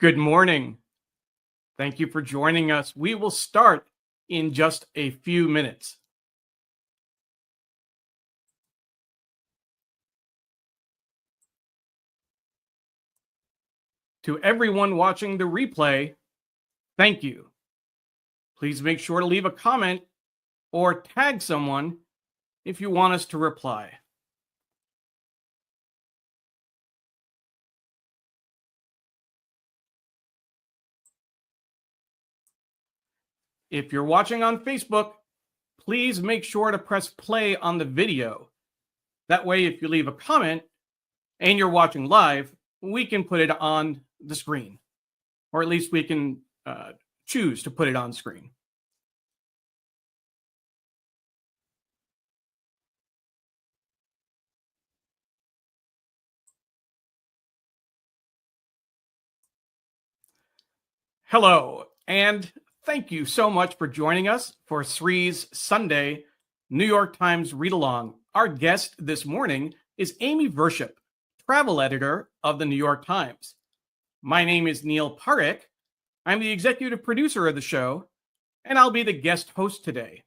Good morning. Thank you for joining us. We will start in just a few minutes. To everyone watching the replay, thank you. Please make sure to leave a comment or tag someone if you want us to reply. If you're watching on Facebook, please make sure to press play on the video. That way, if you leave a comment and you're watching live, we can put it on the screen, or at least we can choose to put it on screen. Hello, and thank you so much for joining us for Sri's Sunday New York Times Read Along. Our guest this morning is Amy Virshup, Travel Editor of the New York Times. My name is Neil Parekh. I'm the executive producer of the show, and I'll be the guest host today.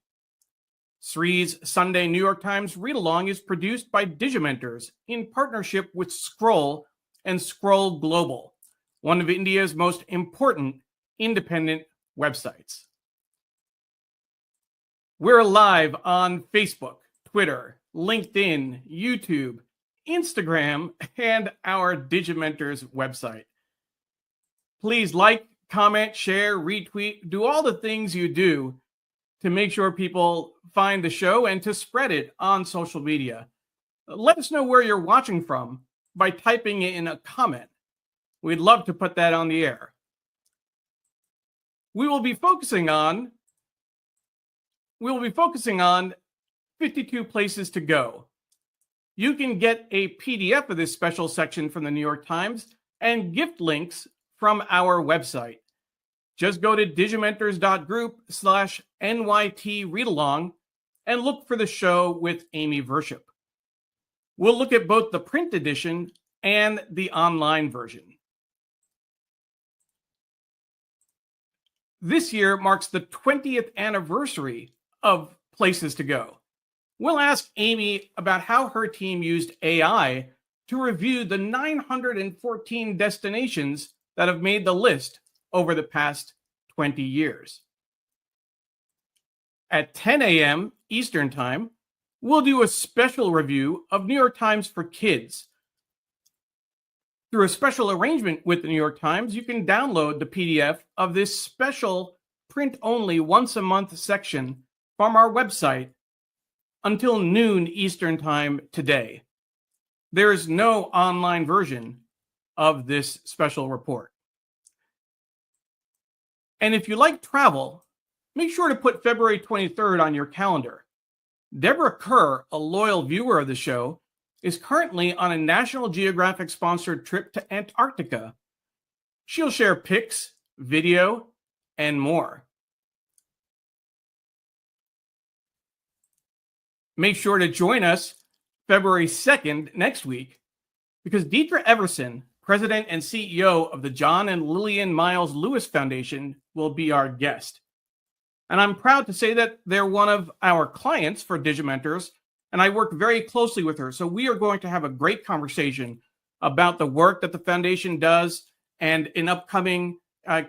Sri's Sunday New York Times Read Along is produced by Digimentors in partnership with Scroll and Scroll Global, one of India's most important independent websites. We're live on Facebook, Twitter, LinkedIn, YouTube, Instagram, and our Digimentors website. Please like, comment, share, retweet, do all the things you do to make sure people find the show and to spread it on social media. Let us know where you're watching from by typing in a comment. We'd love to put that on the air. We will be focusing on 52 places to go. You can get a PDF of this special section from the New York Times and gift links from our website. Just go to digimentors.group/NYTReadalong and look for the show with Amy Virshup. We'll look at both the print edition and the online version. This year marks the 20th anniversary of Places to Go. We'll ask Amy about how her team used AI to review the 914 destinations that have made the list over the past 20 years. At 10 a.m. Eastern Time, we'll do a special review of New York Times for Kids. Through a special arrangement with the New York Times, you can download the PDF of this special print-only once-a-month section from our website until noon Eastern Time today. There is no online version of this special report. And if you like travel, make sure to put February 23rd on your calendar. Deborah Kerr, a loyal viewer of the show, is currently on a National Geographic-sponsored trip to Antarctica. She'll share pics, video, and more. Make sure to join us February 2nd next week, because Detria Everson, President and CEO of the John and Lillian Miles Lewis Foundation, will be our guest. And I'm proud to say that they're one of our clients for Digimentors, and I work very closely with her. So we are going to have a great conversation about the work that the foundation does and an upcoming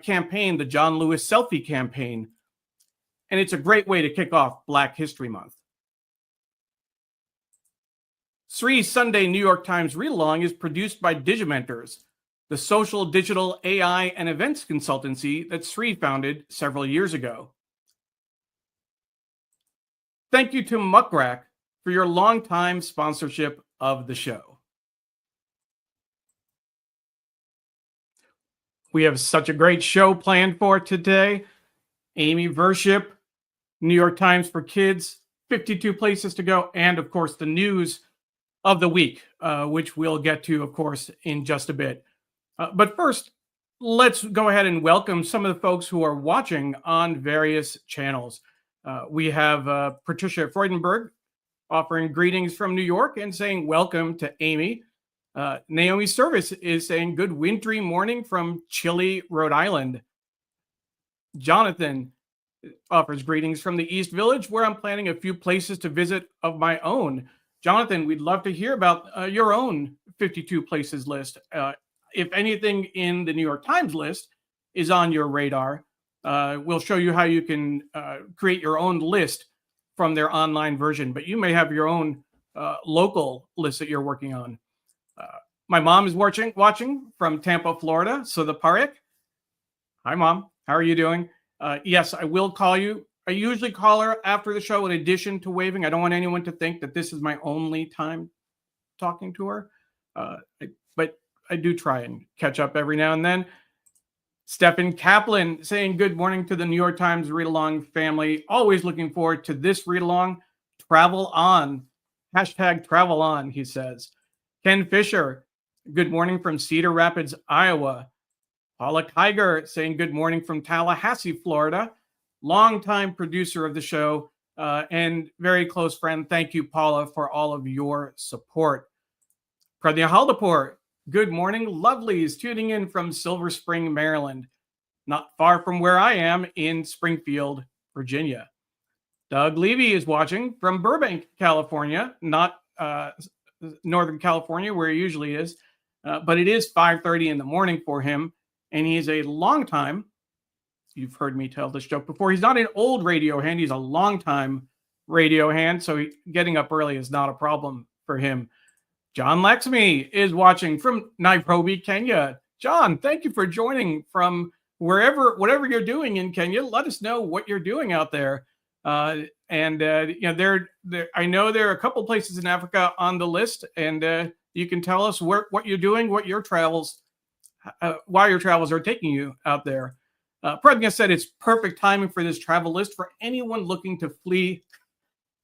campaign, the John Lewis Selfie Campaign. And it's a great way to kick off Black History Month. Sri's Sunday New York Times Read Along is produced by Digimentors, the social, digital, AI, and events consultancy that Sri founded several years ago. Thank you to Muckrack for your longtime sponsorship of the show. We have such a great show planned for today. Amy Virshup, New York Times for Kids, 52 places to go, and of course the news of the week, which we'll get to, of course, in just a bit. But first, let's go ahead and welcome some of the folks who are watching on various channels. We have Patricia Freudenberg offering greetings from New York and saying welcome to Amy. Naomi Service is saying good wintry morning from chilly Rhode Island. Jonathan offers greetings from the East Village, where I'm planning a few places to visit of my own. Jonathan, we'd love to hear about your own 52 places list. If anything in the New York Times list is on your radar, we'll show you how you can create your own list from their online version, but you may have your own local list that you're working on. My mom is watching from Tampa, Florida. So the Parekh. Hi, Mom. How are you doing? Yes, I will call you. I usually call her after the show in addition to waving. I don't want anyone to think that this is my only time talking to her. But I do try and catch up every now and then. Stephen Kaplan saying good morning to the New York Times Read Along family. Always looking forward to this read along. Travel on. Hashtag travel on, he says. Ken Fisher, good morning from Cedar Rapids, Iowa. Paula Kiger saying good morning from Tallahassee, Florida. Longtime producer of the show and very close friend. Thank you, Paula, for all of your support. Pradnya Haldapur, good morning, lovelies, tuning in from Silver Spring, Maryland, not far from where I am in Springfield, Virginia. Doug Levy is watching from Burbank, California, not Northern California, where he usually is, but it is 5:30 in the morning for him, and he is a long time. You've heard me tell this joke before. He's not an old radio hand; he's a long-time radio hand, so getting up early is not a problem for him. John Laxmi is watching from Nairobi, Kenya. John, thank you for joining from whatever you're doing in Kenya. Let us know what you're doing out there. You know, I know there are a couple places in Africa on the list, and you can tell us what you're doing, what your travels, why your travels are taking you out there. Pradnya said it's perfect timing for this travel list for anyone looking to flee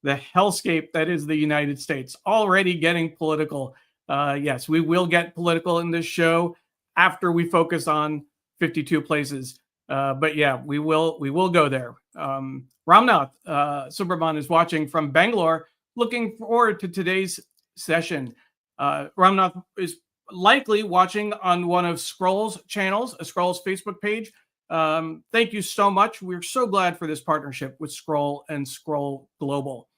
the hellscape that is the United States. Already getting political. Yes, we will get political in this show after we focus on 52 places. But yeah, we will go there. Ramnath Subramanian is watching from Bangalore. Looking forward to today's session. Ramnath is likely watching on one of Scroll's channels, Scroll's Facebook page. Thank you so much. We're so glad for this partnership with Scroll and Scroll Global.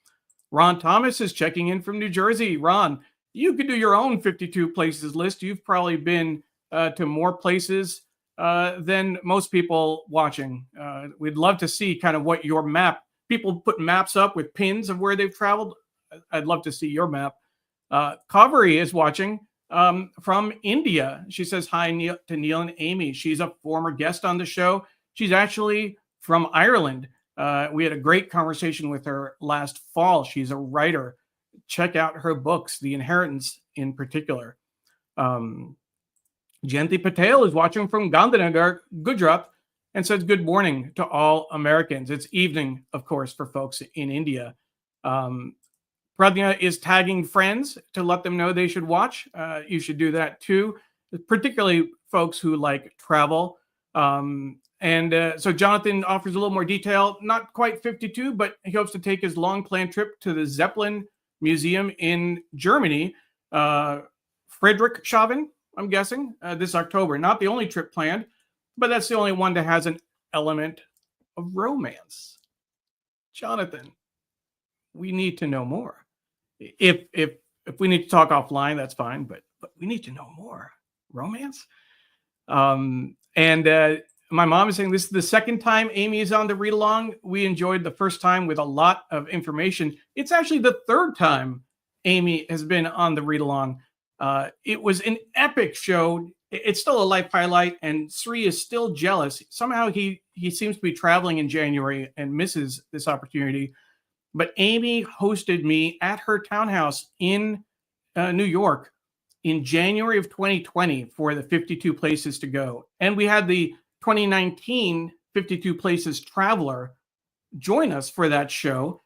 Ron Thomas is checking in from New Jersey. Ron, you could do your own 52 places list. You've probably been to more places than most people watching. We'd love to see kind of what your map, people put maps up with pins of where they've traveled. I'd love to see your map. Kaveri is watching from India. She says hi to Neil and Amy. She's a former guest on the show. She's actually from Ireland. We had a great conversation with her last fall. She's a writer. Check out her books, The Inheritance in particular. Jayanti Patel is watching from Gandhinagar, Gujarat, and says good morning to all Americans. It's evening, of course, for folks in India. Pradnya is tagging friends to let them know they should watch. You should do that too, particularly folks who like travel. So Jonathan offers a little more detail, not quite 52, but he hopes to take his long-planned trip to the Zeppelin Museum in Germany. Friedrichshafen, I'm guessing, this October. Not the only trip planned, but that's the only one that has an element of romance. Jonathan, we need to know more. If we need to talk offline, that's fine, but we need to know more. Romance? My mom is saying this is the second time Amy is on the read along. We enjoyed the first time with a lot of information. It's actually the third time Amy has been on the read along. It was an epic show. It's still a life highlight, and Sri is still jealous. Somehow he seems to be traveling in January and misses this opportunity. But Amy hosted me at her townhouse in New York in January of 2020 for the 52 places to go. And we had the 2019 52 Places Traveler join us for that show.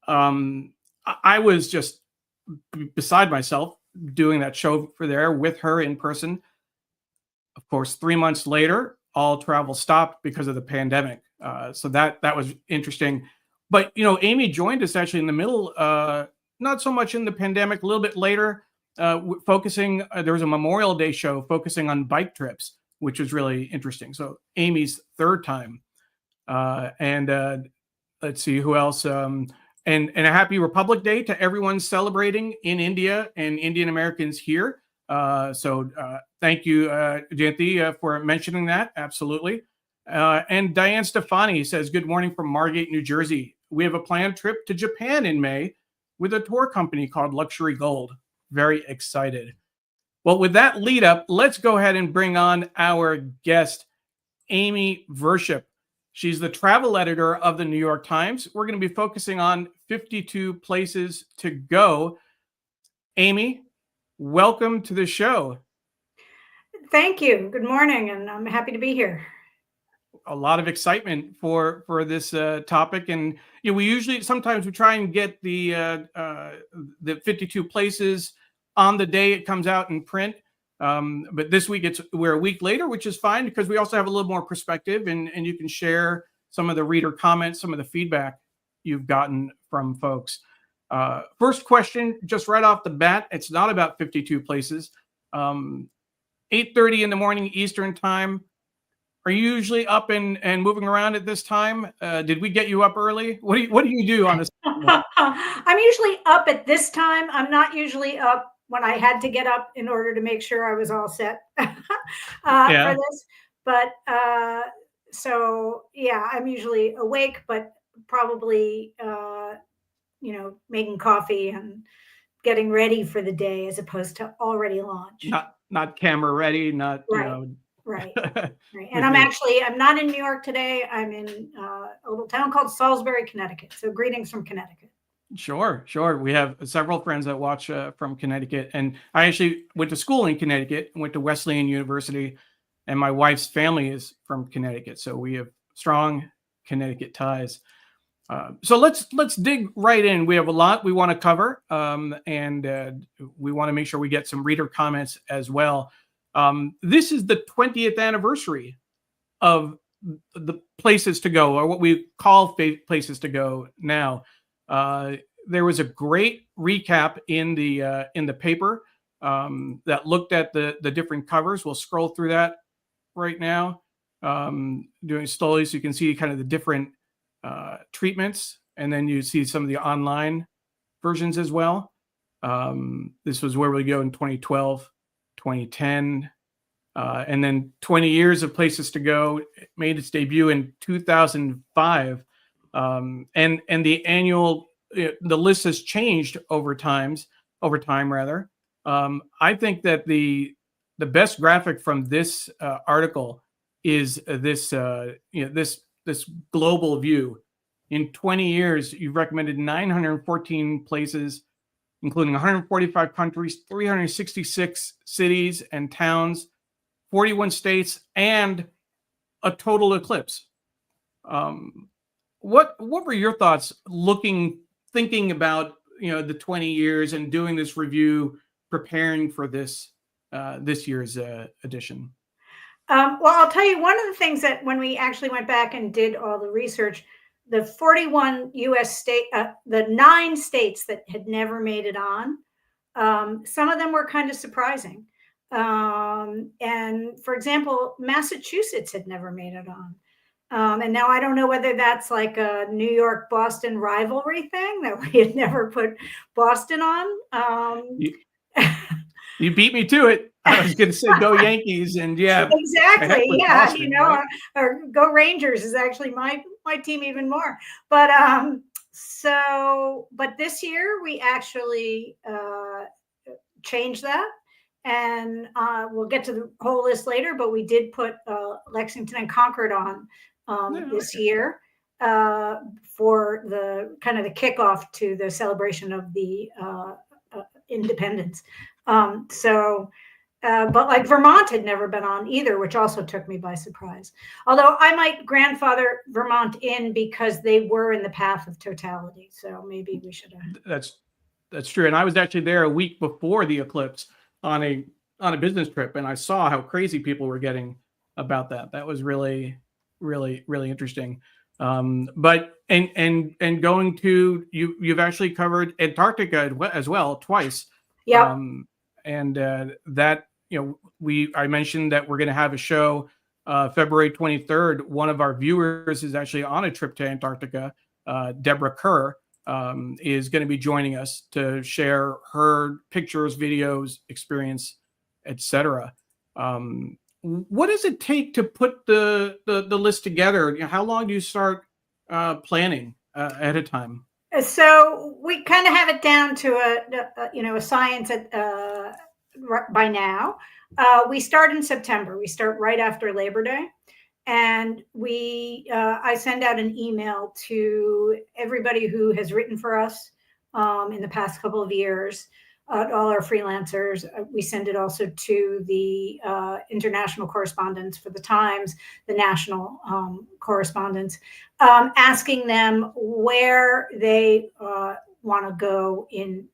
I was just beside myself doing that show for there with her in person. Of course, 3 months later, all travel stopped because of the pandemic. So that was interesting. But, you know, Amy joined us actually in the middle, not so much in the pandemic, a little bit later. focusing. There was a Memorial Day show focusing on bike trips, which was really interesting. So Amy's third time. And let's see who else. And a happy Republic Day to everyone celebrating in India and Indian Americans here. So thank you, Jayanti, for mentioning that. Absolutely. And Diane Stefani says, good morning from Margate, New Jersey. We have a planned trip to Japan in May with a tour company called Luxury Gold. Very excited. Well, with that lead up, let's go ahead and bring on our guest, Amy Virshup. She's the travel editor of the New York Times. We're going to be focusing on 52 places to go. Amy, welcome to the show. Thank you. Good morning, and I'm happy to be here. A lot of excitement for this topic, and we usually sometimes we try and get the 52 places on the day it comes out in print. But this week we're a week later, which is fine because we also have a little more perspective, and you can share some of the reader comments, some of the feedback you've gotten from folks. First question, just right off the bat, it's not about 52 places. 8:30 in the morning Eastern time. Are you usually up and moving around at this time? Did we get you up early? What do you do on this? I'm usually up at this time. I'm not usually up when I had to get up in order to make sure I was all set for this. But so yeah, I'm usually awake, but probably making coffee and getting ready for the day as opposed to already launched. Not camera ready, not right. Right. And I'm not in New York today. I'm in a little town called Salisbury, Connecticut. So greetings from Connecticut. Sure. We have several friends that watch from Connecticut. And I actually went to school in Connecticut, went to Wesleyan University, and my wife's family is from Connecticut. So we have strong Connecticut ties. So let's dig right in. We have a lot we want to cover, and we want to make sure we get some reader comments as well. This is the 20th anniversary of the places to go, or what we call places to go now. There was a great recap in the paper that looked at the different covers. We'll scroll through that right now, doing slowly so you can see kind of the different treatments, and then you see some of the online versions as well. This was where we go in 2012. 2010, and then 20 years of places to go. It made its debut in 2005, and the annual the list has changed over time rather. I think that the best graphic from this article is this this global view. In 20 years, you've recommended 914 places, including 145 countries, 366 cities and towns, 41 states, and a total eclipse. What were your thoughts thinking about the 20 years and doing this review, preparing for this year's edition? Well, I'll tell you, one of the things that when we actually went back and did all the research, the 41 U.S. state, the 9 states that had never made it on, some of them were kind of surprising. And for example, Massachusetts had never made it on. And now I don't know whether that's like a New York-Boston rivalry thing that we had never put Boston on. You beat me to it. I was going to say go Yankees, and yeah, exactly. Yeah, Boston, right? Or go Rangers is actually my team even more. But but this year we actually changed that, and we'll get to the whole list later. But we did put Lexington and Concord on this year for the kind of the kickoff to the celebration of the independence. But like Vermont had never been on either, which also took me by surprise. Although I might grandfather Vermont in because they were in the path of totality. So maybe we should have. That's true. And I was actually there a week before the eclipse on a business trip, and I saw how crazy people were getting about that. That was really, really, really interesting. But going to you've actually covered Antarctica as well twice. Yeah. And that, I mentioned that we're going to have a show February 23rd. One of our viewers is actually on a trip to Antarctica. Deborah Kerr is going to be joining us to share her pictures, videos, experience, etc. What does it take to put the list together? How long do you start planning ahead of time? So we kind of have it down to a science by now. We start in September. We start right after Labor Day. And I send out an email to everybody who has written for us in the past couple of years, all our freelancers. We send it also to the international correspondents for the Times, the national correspondents, asking them where they want to go in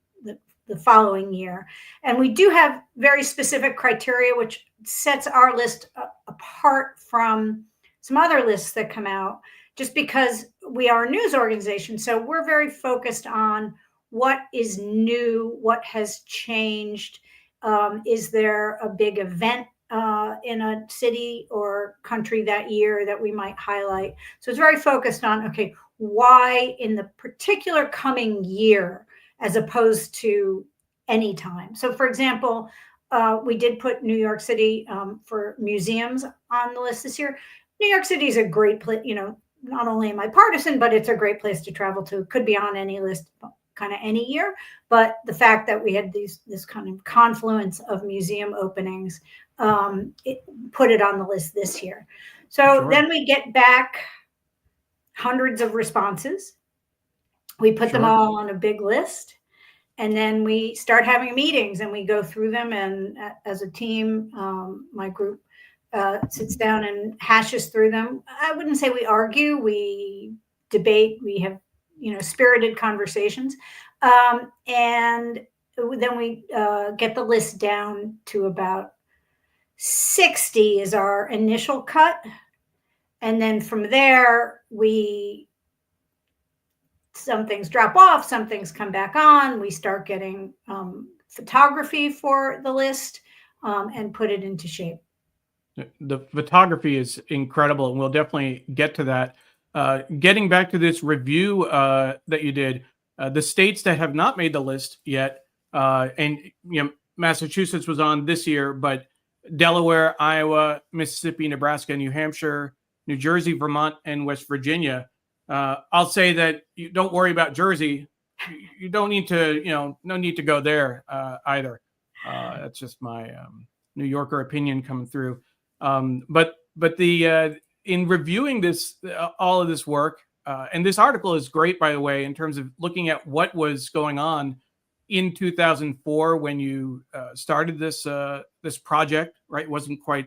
the following year. And we do have very specific criteria, which sets our list apart from some other lists that come out, just because we are a news organization. So we're very focused on what is new, what has changed. Is there a big event in a city or country that year that we might highlight? So it's very focused on, okay, why in the particular coming year, as opposed to any time. So for example, we did put New York City for museums on the list this year. New York City is a great place, not only am I partisan, but it's a great place to travel to. Could be on any list kind of any year. But the fact that we had this kind of confluence of museum openings, it put it on the list this year. So then we get back hundreds of responses. We put them all on a big list. And then we start having meetings and we go through them. And as a team, my group sits down and hashes through them. I wouldn't say we argue, we debate, we have, spirited conversations. And then we get the list down to about 60 is our initial cut. And then from there, some things drop off, some things come back on. We start getting photography for the list and put it into shape. The photography is incredible, and we'll definitely get to that. Getting back to this review that you did, the states that have not made the list yet, and Massachusetts was on this year, but Delaware, Iowa, Mississippi, Nebraska, New Hampshire, New Jersey, Vermont, and West Virginia. I'll say that you don't worry about Jersey. You don't need to, no need to go there either. That's just my New Yorker opinion coming through. But in reviewing this, all of this work, and this article is great, by the way, in terms of looking at what was going on in 2004 when you started this project. Right, it wasn't quite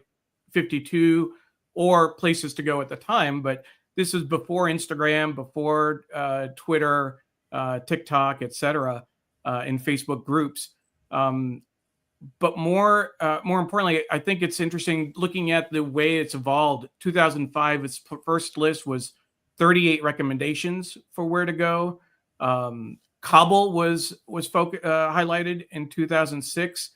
52 or places to go at the time, but this was before Instagram, before Twitter, TikTok, etc., and Facebook groups. But more importantly, I think it's interesting looking at the way it's evolved. 2005, its first list was 38 recommendations for where to go. Kabul was highlighted in 2006.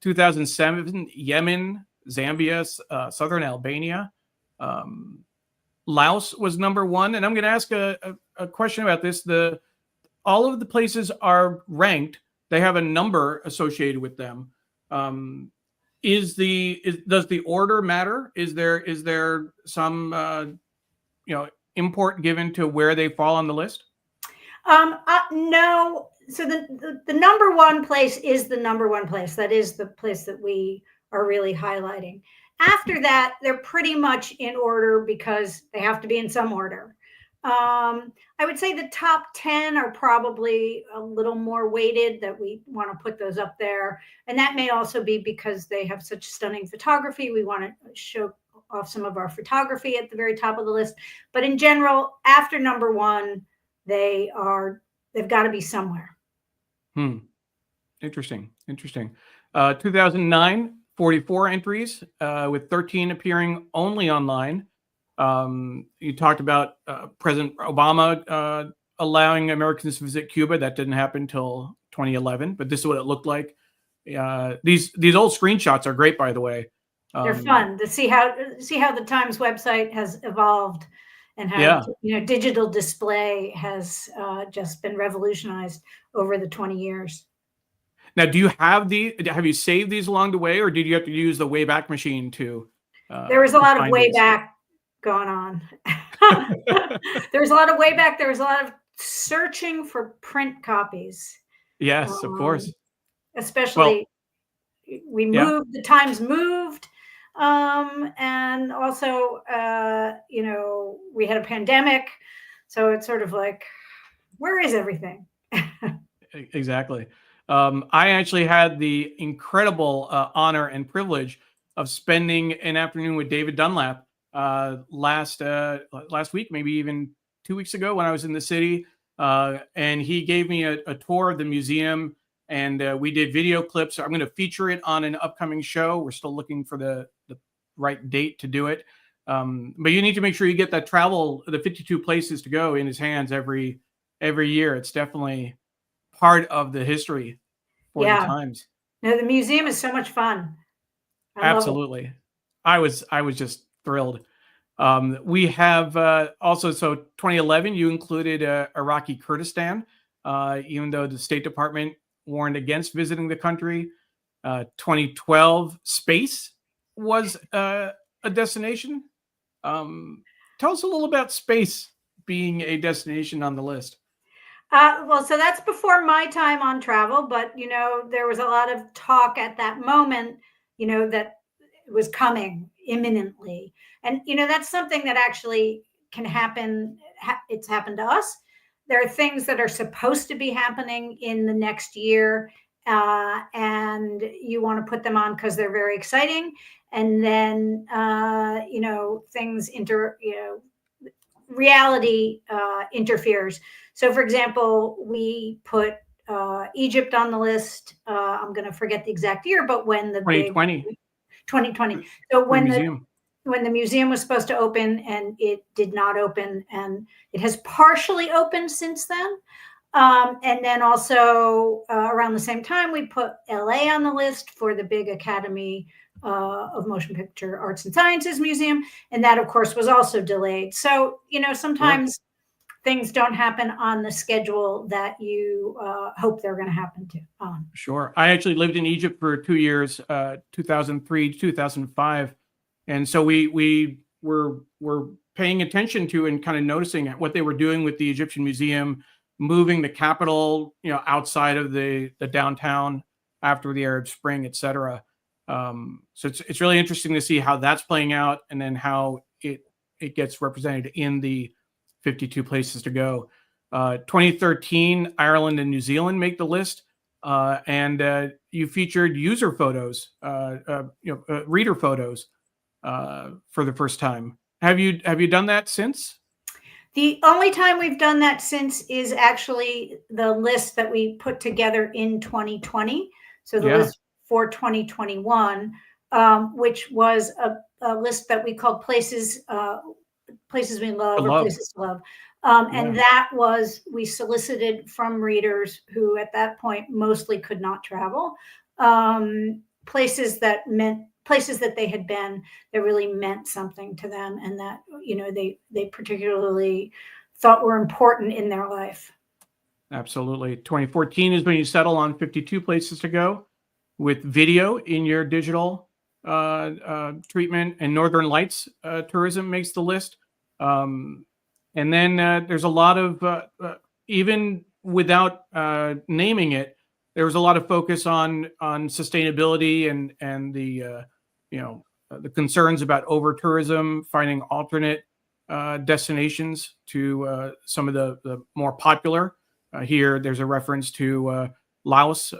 2007, Yemen, Zambia, southern Albania. Laos was number one. And I'm going to ask a question about this. All of the places are ranked. They have a number associated with them. Does the order matter? Is there some import given to where they fall on the list? No. So the number one place is the number one place. That is the place that we are really highlighting. After that, they're pretty much in order because they have to be in some order. I would say the top 10 are probably a little more weighted, that we want to put those up there. And that may also be because they have such stunning photography. We want to show off some of our photography at the very top of the list. But in general, after number one, they've got to be somewhere. Interesting. 2009, 44 entries, with 13 appearing only online. You talked about President Obama allowing Americans to visit Cuba. That didn't happen until 2011, but this is what it looked like These old screenshots are great, by the way. They're fun to see how the Times website has evolved, and how digital display has just been revolutionized over the 20 years. Now, do you have you saved these along the way, or did you have to use the Wayback Machine to? There was a lot of Wayback going on. There was a lot of Wayback. There was a lot of searching for print copies. Yes, of course. Especially, we moved. The Times moved, and also, we had a pandemic, so it's sort of like, where is everything? Exactly. I actually had the incredible honor and privilege of spending an afternoon with David Dunlap last week, maybe even 2 weeks ago, when I was in the city, and he gave me a tour of the museum, and we did video clips. I'm going to feature it on an upcoming show. We're still looking for the right date to do it, but you need to make sure you get that the 52 places to go in his hands every year. It's definitely part of the history for the Times. No, the museum is so much fun. Absolutely. I was just thrilled. We have also, so 2011, you included Iraqi Kurdistan, even though the State Department warned against visiting the country. 2012, space was a destination. Tell us a little about space being a destination on the list. Well, so that's before my time on travel, but there was a lot of talk at that moment, that it was coming imminently, and that's something that actually can happen. It's happened to us. There are things that are supposed to be happening in the next year, and you want to put them on because they're very exciting, and then things reality interferes. So, for example, we put Egypt on the list. I'm going to forget the exact year, but when the 2020. So when the museum was supposed to open, and it did not open, and it has partially opened since then. And then also around the same time, we put LA on the list for the big Academy of Motion Picture Arts and Sciences Museum. And that, of course, was also delayed. So, sometimes things don't happen on the schedule that you hope they're going to happen to. Sure. I actually lived in Egypt for 2 years, 2003 to 2005. And so we were paying attention to and kind of noticing what they were doing with the Egyptian Museum, moving the capital, outside of the downtown after the Arab Spring, et cetera. So it's really interesting to see how that's playing out, and then how it gets represented in the 52 places to go. 2013, Ireland and New Zealand make the list, and you featured user photos, reader photos, for the first time. Have you done that since? The only time we've done that since is actually the list that we put together in 2020. So the list for 2021, which was a list that we called places we love, or places to love. And that was, we solicited from readers who at that point mostly could not travel, places that they had been, that really meant something to them, and that they particularly thought were important in their life. Absolutely. 2014 is when you settle on 52 places to go, with video in your digital treatment, and Northern Lights tourism makes the list. And then there's a lot of, even without naming it, there was a lot of focus on sustainability and the the concerns about over tourism, finding alternate destinations to some of the more popular. Here, there's a reference to Laos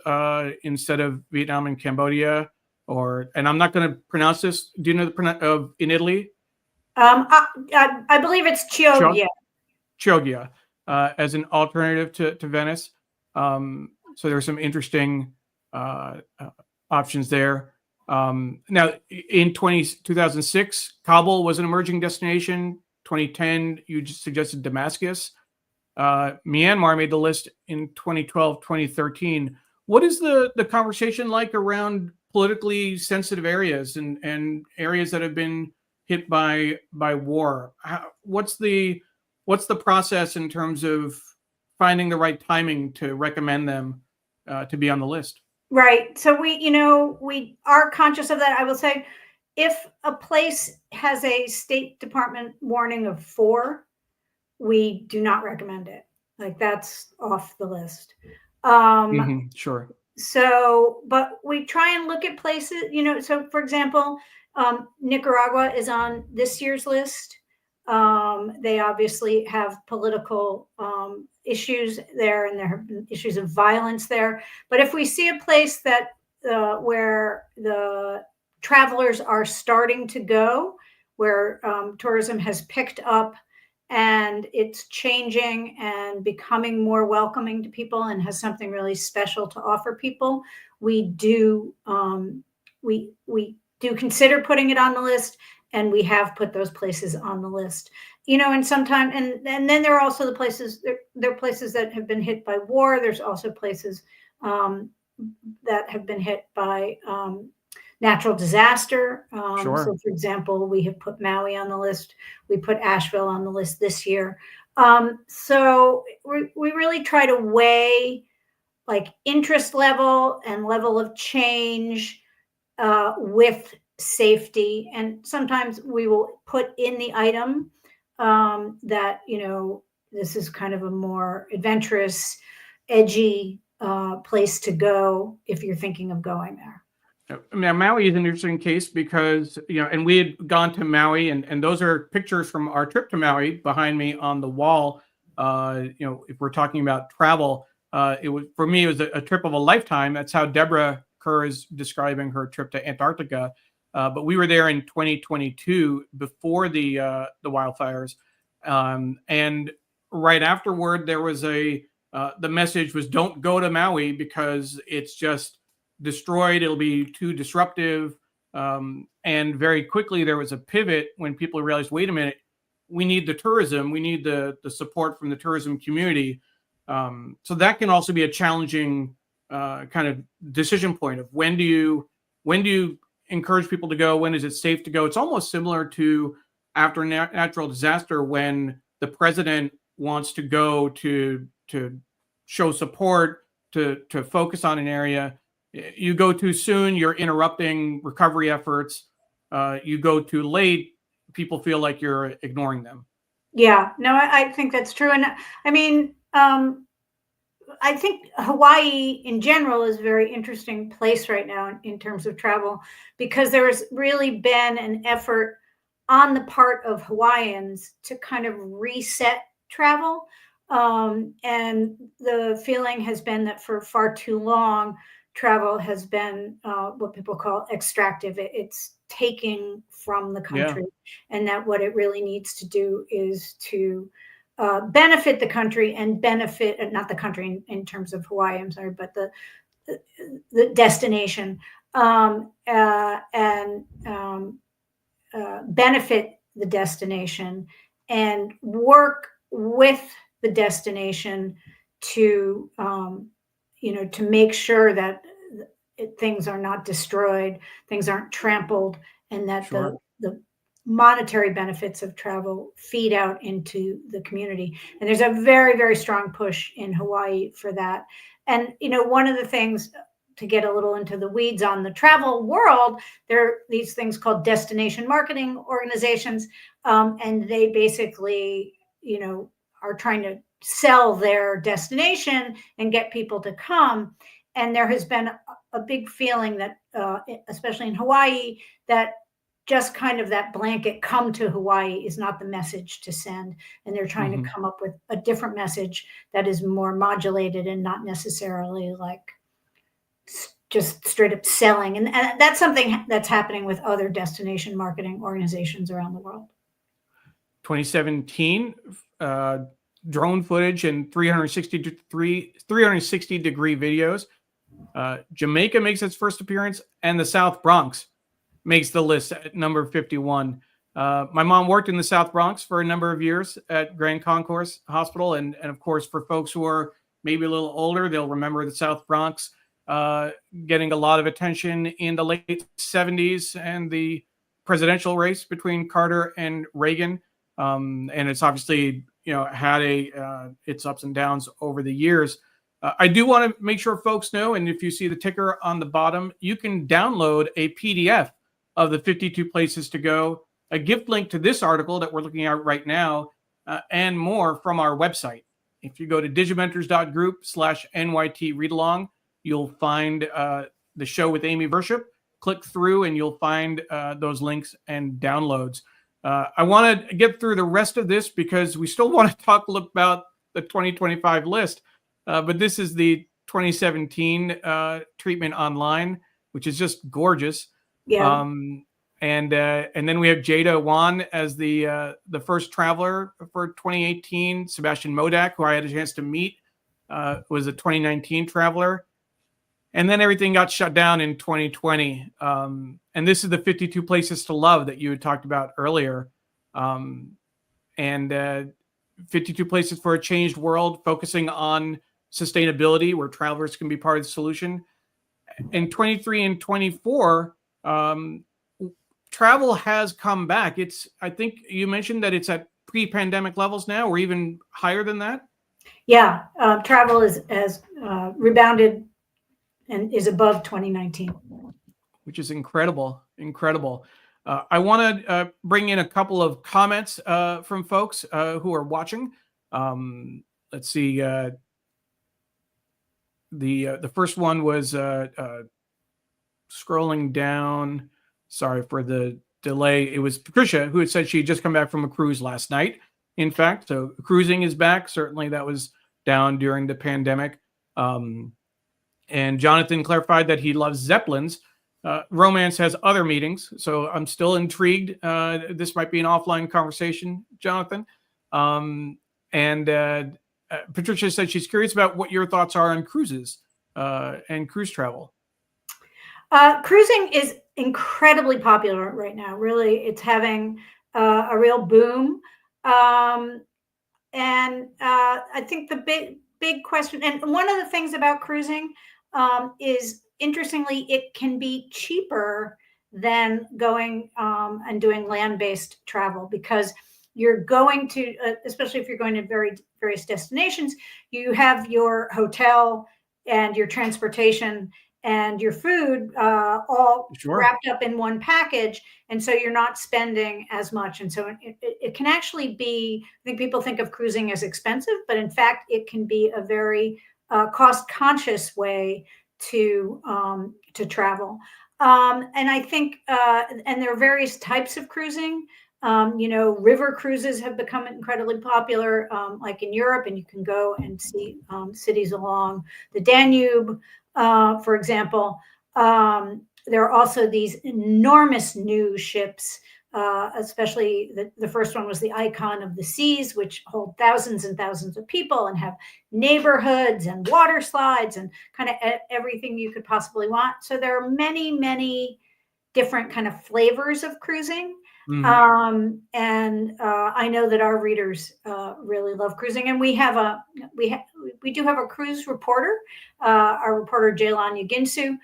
instead of Vietnam and Cambodia, and I'm not going to pronounce this. Do you know the in Italy? I believe it's Chioggia. Chioggia as an alternative to Venice. So there's some interesting options there. Now, in 2006, Kabul was an emerging destination. 2010, you just suggested Damascus. Myanmar made the list in 2012, 2013. What is the conversation like around politically sensitive areas and areas that have been hit by war? What's the process in terms of finding the right timing to recommend them to be on the list? Right. So we are conscious of that. I will say, if a place has a State Department warning of 4, we do not recommend it. Like, that's off the list. Sure. So, but we try and look at places, so for example, Nicaragua is on this year's list. They obviously have political issues there, and there have been issues of violence there. But if we see a place that where the travelers are starting to go, where tourism has picked up and it's changing and becoming more welcoming to people and has something really special to offer people, we do consider putting it on the list, and we have put those places on the list. And sometimes, and then there are also the places, there are places that have been hit by war. There's also places that have been hit by natural disaster. Sure. So, for example, we have put Maui on the list. We put Asheville on the list this year. So we really try to weigh like interest level and level of change with safety. And sometimes we will put in the item that, this is kind of a more adventurous, edgy place to go if you're thinking of going there. Now, Maui is an interesting case because, and we had gone to Maui, and those are pictures from our trip to Maui behind me on the wall. If we're talking about travel, it was, for me, it was a trip of a lifetime. That's how Deborah Kerr is describing her trip to Antarctica. But we were there in 2022 before the wildfires. And right afterward, there was the message was, don't go to Maui because it's just destroyed. It'll be too disruptive. And very quickly there was a pivot when people realized, wait a minute, we need the tourism. We need the support from the tourism community. So that can also be a challenging kind of decision point of when do you encourage people to go? When is it safe to go? It's almost similar to after natural disaster, when the president wants to go to show support, to focus on an area. You go too soon, you're interrupting recovery efforts. You go too late, people feel like you're ignoring them. Yeah, no, I think that's true. And I mean, I think Hawaii in general is a very interesting place right now in terms of travel, because there has really been an effort on the part of Hawaiians to kind of reset travel. And the feeling has been that for far too long, travel has been what people call extractive. It's taking from the country, and that what it really needs to do is to benefit the country and benefit, not the country in terms of Hawaii, I'm sorry, but the destination, and benefit the destination and work with the destination to to make sure that things are not destroyed, things aren't trampled, and that Sure. the monetary benefits of travel feed out into the community. And there's a very, very strong push in Hawaii for that. And one of the things, to get a little into the weeds on the travel world, there are these things called destination marketing organizations, and they basically are trying to sell their destination and get people to come. And there has been a big feeling that, especially in Hawaii, that just kind of that blanket "come to Hawaii" is not the message to send. And they're trying to come up with a different message that is more modulated and not necessarily like just straight up selling. And that's something that's happening with other destination marketing organizations around the world. 2017, drone footage and 360 degree videos. Jamaica makes its first appearance, and the South Bronx makes the list at number 51. My mom worked in the South Bronx for a number of years at Grand Concourse Hospital. And of course, for folks who are maybe a little older, they'll remember the South Bronx. getting a lot of attention in the late 70s and the presidential race between Carter and Reagan. And it's obviously, had its ups and downs over the years. I do want to make sure folks know, and if you see the ticker on the bottom, you can download a PDF of the 52 places to go, a gift link to this article that we're looking at right now, and more from our website. If you go to digimentors.group/NYTReadalong, you'll find the show with Amy Virshup. Click through and you'll find those links and downloads. I want to get through the rest of this because we still want to talk about the 2025 list. But this is the 2017 treatment online, which is just gorgeous. Yeah. And then we have Jada Wan as the first traveler for 2018. Sebastian Modak, who I had a chance to meet, was a 2019 traveler. And then everything got shut down in 2020. And this is the 52 places to love that you had talked about earlier. And 52 places for a changed world, focusing on sustainability, where travelers can be part of the solution. In 23 and 24, travel has come back. I think you mentioned that it's at pre-pandemic levels now, or even higher than that. Yeah, travel has rebounded and is above 2019, which is incredible. I want to bring in a couple of comments from folks who are watching. Let's see. The first one was scrolling down. Sorry for the delay. It was Patricia who had said she had just come back from a cruise last night. In fact, so cruising is back. Certainly that was down during the pandemic. And Jonathan clarified that he loves Zeppelins. Romance has other meetings, so I'm still intrigued. This might be an offline conversation, Jonathan. Patricia said she's curious about what your thoughts are on cruises and cruise travel. Cruising is incredibly popular right now. Really, it's having a real boom. I think the big question, and one of the things about cruising is, interestingly, it can be cheaper than going and doing land-based travel, because you're going to, especially if you're going to various destinations, you have your hotel and your transportation and your food all wrapped up in one package. And so you're not spending as much. And so it can actually be, I think people think of cruising as expensive, but in fact, it can be a very cost-conscious way to travel. And I think, and there are various types of cruising. River cruises have become incredibly popular, like in Europe, and you can go and see cities along the Danube, for example. There are also these enormous new ships, especially the first one was the Icon of the Seas, which hold thousands and thousands of people and have neighborhoods and water slides and kind of everything you could possibly want. So there are many, many different kind of flavors of cruising. Mm-hmm. I know that our readers really love cruising, and we do have a cruise reporter. Our reporter Jaylan Yuginsu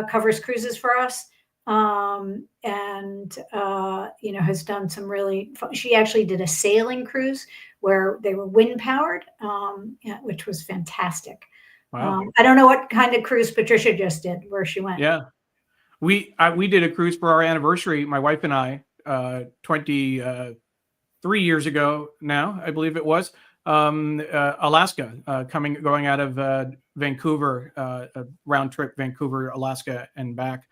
covers cruises for us, has done some really fun. She actually did a sailing cruise where they were wind powered, which was fantastic. Wow. I don't know what kind of cruise Patricia just did, where she went. Yeah, we did a cruise for our anniversary, my wife and I, 23 years ago now, I believe it was, Alaska, going out of Vancouver, a round trip, Vancouver, Alaska and back.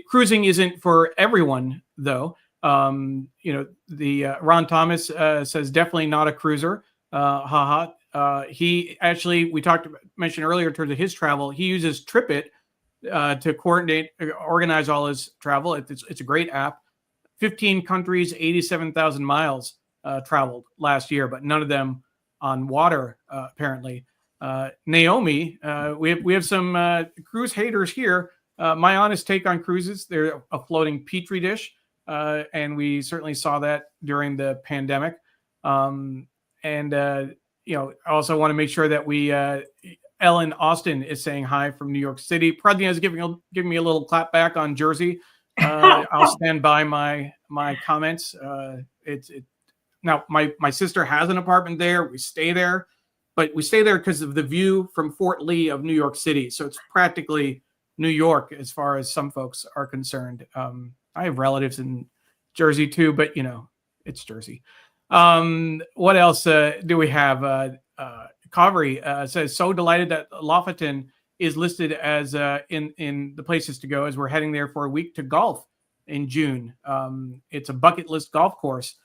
Cruising isn't for everyone, though. Ron Thomas says definitely not a cruiser. He actually, mentioned earlier in terms of his travel, he uses TripIt to organize all his travel. It's a great app. 15 countries, 87,000 miles traveled last year, but none of them on water, apparently. Naomi, we have some cruise haters here. My honest take on cruises, they're a floating petri dish, and we certainly saw that during the pandemic. I also want to make sure that we Ellen Austin is saying hi from New York City. Pradnya is giving me a little clap back on Jersey. I'll stand by my comments. Now my sister has an apartment there. We stay there, but we stay there because of the view from Fort Lee of New York City. So it's practically New York as far as some folks are concerned. I have relatives in Jersey too, but it's Jersey. What else do we have? Kaveri says, so delighted that Lofoten is listed as in the places to go as we're heading there for a week to golf in June. It's a bucket list golf course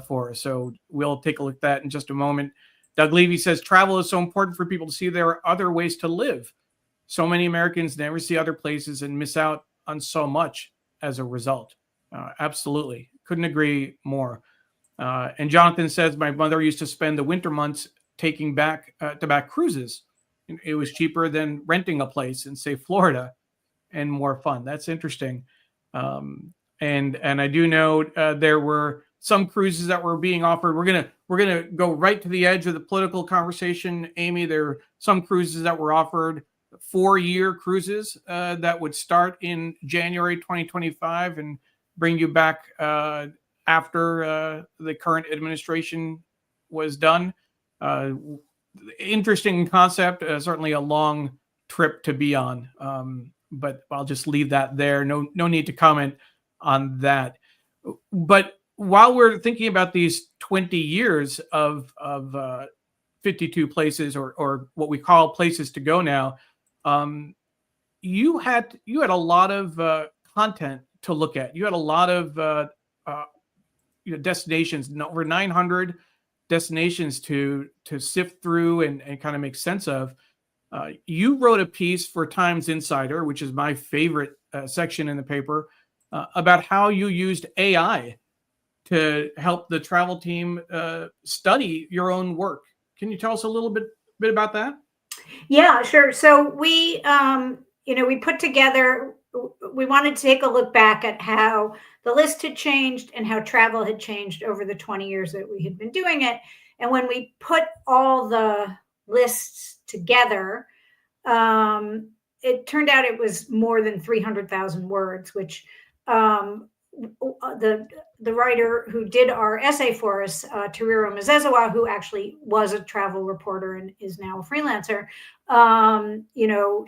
for us. So we'll take a look at that in just a moment. Doug Levy says, travel is so important for people to see there are other ways to live. So many Americans never see other places and miss out on so much as a result. Absolutely. Couldn't agree more. And Jonathan says, my mother used to spend the winter months taking back-to-back cruises. It was cheaper than renting a place in, say, Florida, and more fun. That's interesting. And I do know there were some cruises that were being offered. We're gonna go right to the edge of the political conversation, Amy. There are some cruises that were offered, 4-year cruises that would start in January 2025 and bring you back after the current administration was done. Interesting concept, certainly a long trip to be on, but I'll just leave that there. No need to comment on that. But while we're thinking about these 20 years of 52 places or what we call places to go now, you had a lot of content to look at. You had a lot of destinations, over 900 destinations to sift through and kind of make sense of. You wrote a piece for Times Insider, which is my favorite section in the paper, about how you used AI to help the travel team study your own work. Can you tell us a little bit about that? Yeah, sure. So we put together, we wanted to take a look back at how the list had changed and how travel had changed over the 20 years that we had been doing it. And when we put all the lists together, it turned out it was more than 300,000 words, which the writer who did our essay for us, Tariro Mazezawa, who actually was a travel reporter and is now a freelancer,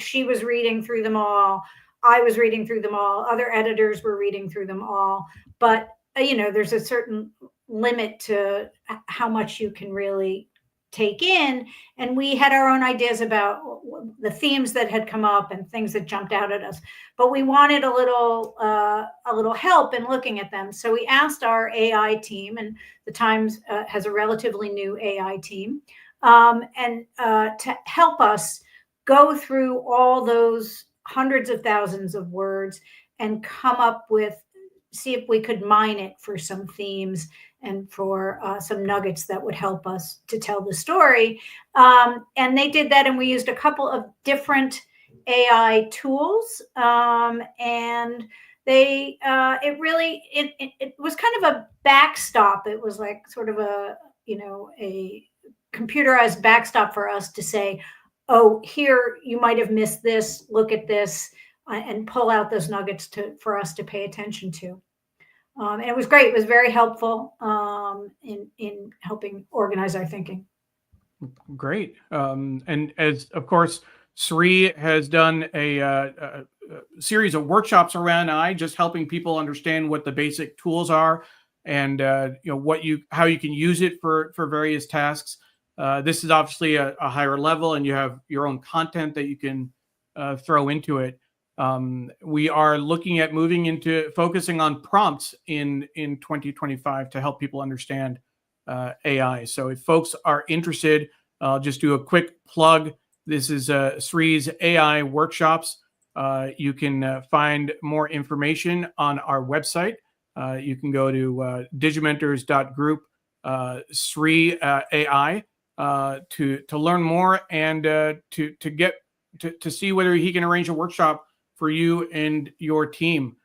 she was reading through them all. I was reading through them all. Other editors were reading through them all. But, there's a certain limit to how much you can really take in. And we had our own ideas about the themes that had come up and things that jumped out at us, but we wanted a little help in looking at them. So we asked our AI team, and the Times has a relatively new AI team, and to help us go through all those hundreds of thousands of words and come up with, see if we could mine it for some themes and for some nuggets that would help us to tell the story. And they did that, and we used a couple of different AI tools. And they, it was kind of a backstop. It was like sort of a computerized backstop for us to say, oh, here, you might have missed this, look at this, and pull out those nuggets for us to pay attention to. And it was great. It was very helpful in helping organize our thinking. Great. And as, of course, Sri has done a series of workshops around AI, just helping people understand what the basic tools are and how you can use it for various tasks. This is obviously a higher level, and you have your own content that you can throw into it. We are looking at moving into focusing on prompts in 2025 to help people understand AI. So if folks are interested, I'll just do a quick plug. This is Sri's AI workshops. You can find more information on our website. You can go to digimentors.group Sri AI to learn more and to see whether he can arrange a workshop for you and your team.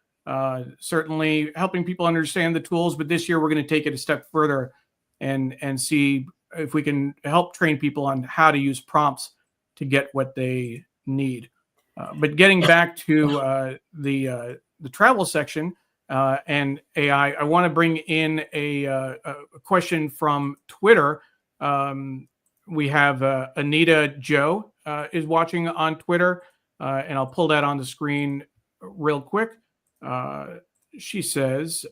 Certainly helping people understand the tools, but this year we're going to take it a step further and see if we can help train people on how to use prompts to get what they need. But getting back to the travel section and AI, I want to bring in a question from Twitter. We have Anita Joe is watching on Twitter, and I'll pull that on the screen real quick. She says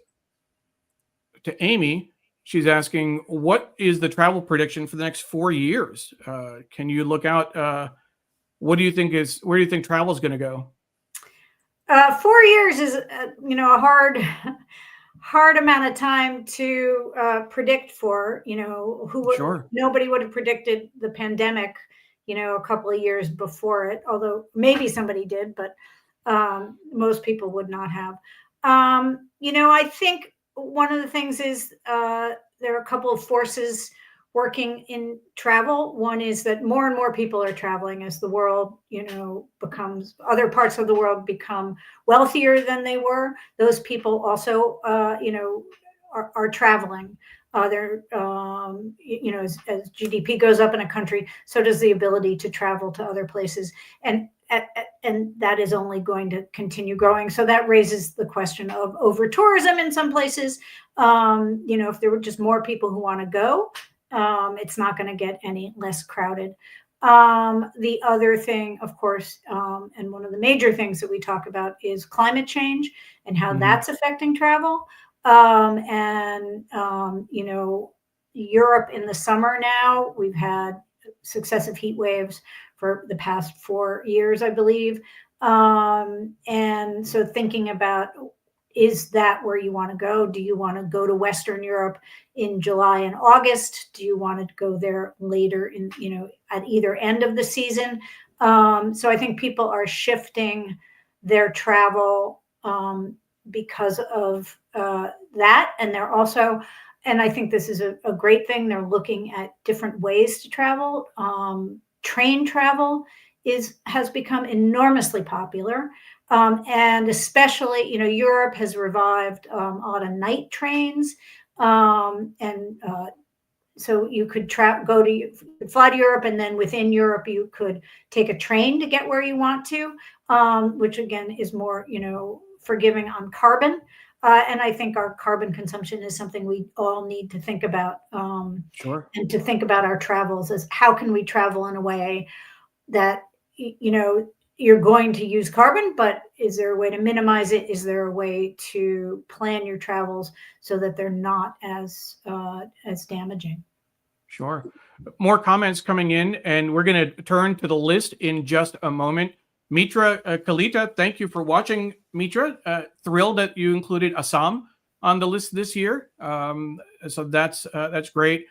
to Amy, she's asking, what is the travel prediction for the next 4 years? Can you look out? Where do you think travel is going to go? 4 years is, a hard amount of time to predict for. Sure. Nobody would have predicted the pandemic, a couple of years before it, although maybe somebody did, but most people would not have. I think one of the things is there are a couple of forces working in travel. One is that more and more people are traveling as the world, becomes, other parts of the world become wealthier than they were. Those people also, are traveling. They're, as GDP goes up in a country, so does the ability to travel to other places. And that is only going to continue growing. So that raises the question of over tourism in some places. If there were just more people who want to go, it's not going to get any less crowded. The other thing, of course, and one of the major things that we talk about is climate change and how that's affecting travel. Europe in the summer now, we've had successive heat waves for the past 4 years, I believe. And so thinking about, is that where you want to go? Do you want to go to Western Europe in July and August? Do you want to go there later in, at either end of the season? So I think people are shifting their travel because of that. And they're also, and I think this is a great thing, they're looking at different ways to travel. Train travel has become enormously popular. And especially, Europe has revived a lot of night trains. So you could fly to Europe, and then within Europe, you could take a train to get where you want to, which again is more, forgiving on carbon. And I think our carbon consumption is something we all need to think about. Sure. And to think about our travels as how can we travel in a way that, you're going to use carbon, but is there a way to minimize it? Is there a way to plan your travels so that they're not as damaging? Sure. More comments coming in, and we're going to turn to the list in just a moment. Mitra Kalita, thank you for watching, Mitra. Thrilled that you included Assam on the list this year. So that's great.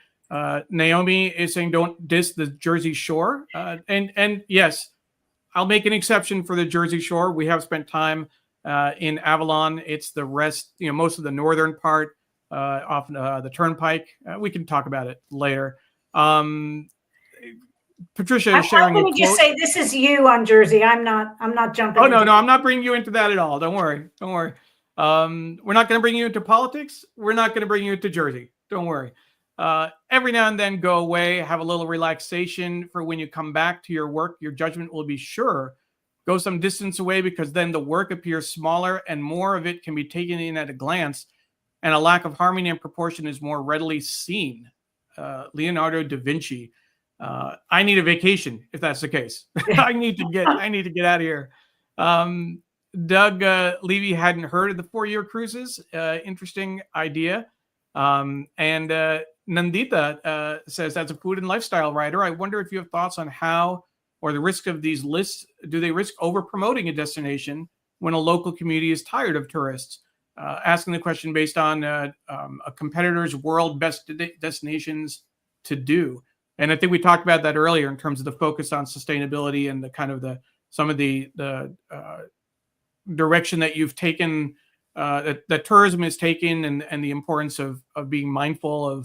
Naomi is saying don't diss the Jersey Shore. And yes, I'll make an exception for the Jersey Shore. We have spent time in Avalon. It's the rest, most of the northern part, often the Turnpike. We can talk about it later. Patricia is sharing. I'm going to just say this is you on Jersey. I'm not jumping. Oh, no, I'm not bringing you into that at all. Don't worry. We're not going to bring you into politics. We're not going to bring you into Jersey. Don't worry. Every now and then go away, have a little relaxation for when you come back to your work. Your judgment will be sure. Go some distance away, because then the work appears smaller and more of it can be taken in at a glance, and a lack of harmony and proportion is more readily seen. Leonardo da Vinci. I need a vacation if that's the case. I need to get out of here. Doug Levy hadn't heard of the 4-year cruises. Interesting idea. And Nandita says, as a food and lifestyle writer, I wonder if you have thoughts on how, or the risk of these lists, do they risk over promoting a destination when a local community is tired of tourists? Asking the question based on a competitor's world best destinations to do. And I think we talked about that earlier in terms of the focus on sustainability and the kind of some of the direction that you've taken, that tourism is taken, and the importance of being mindful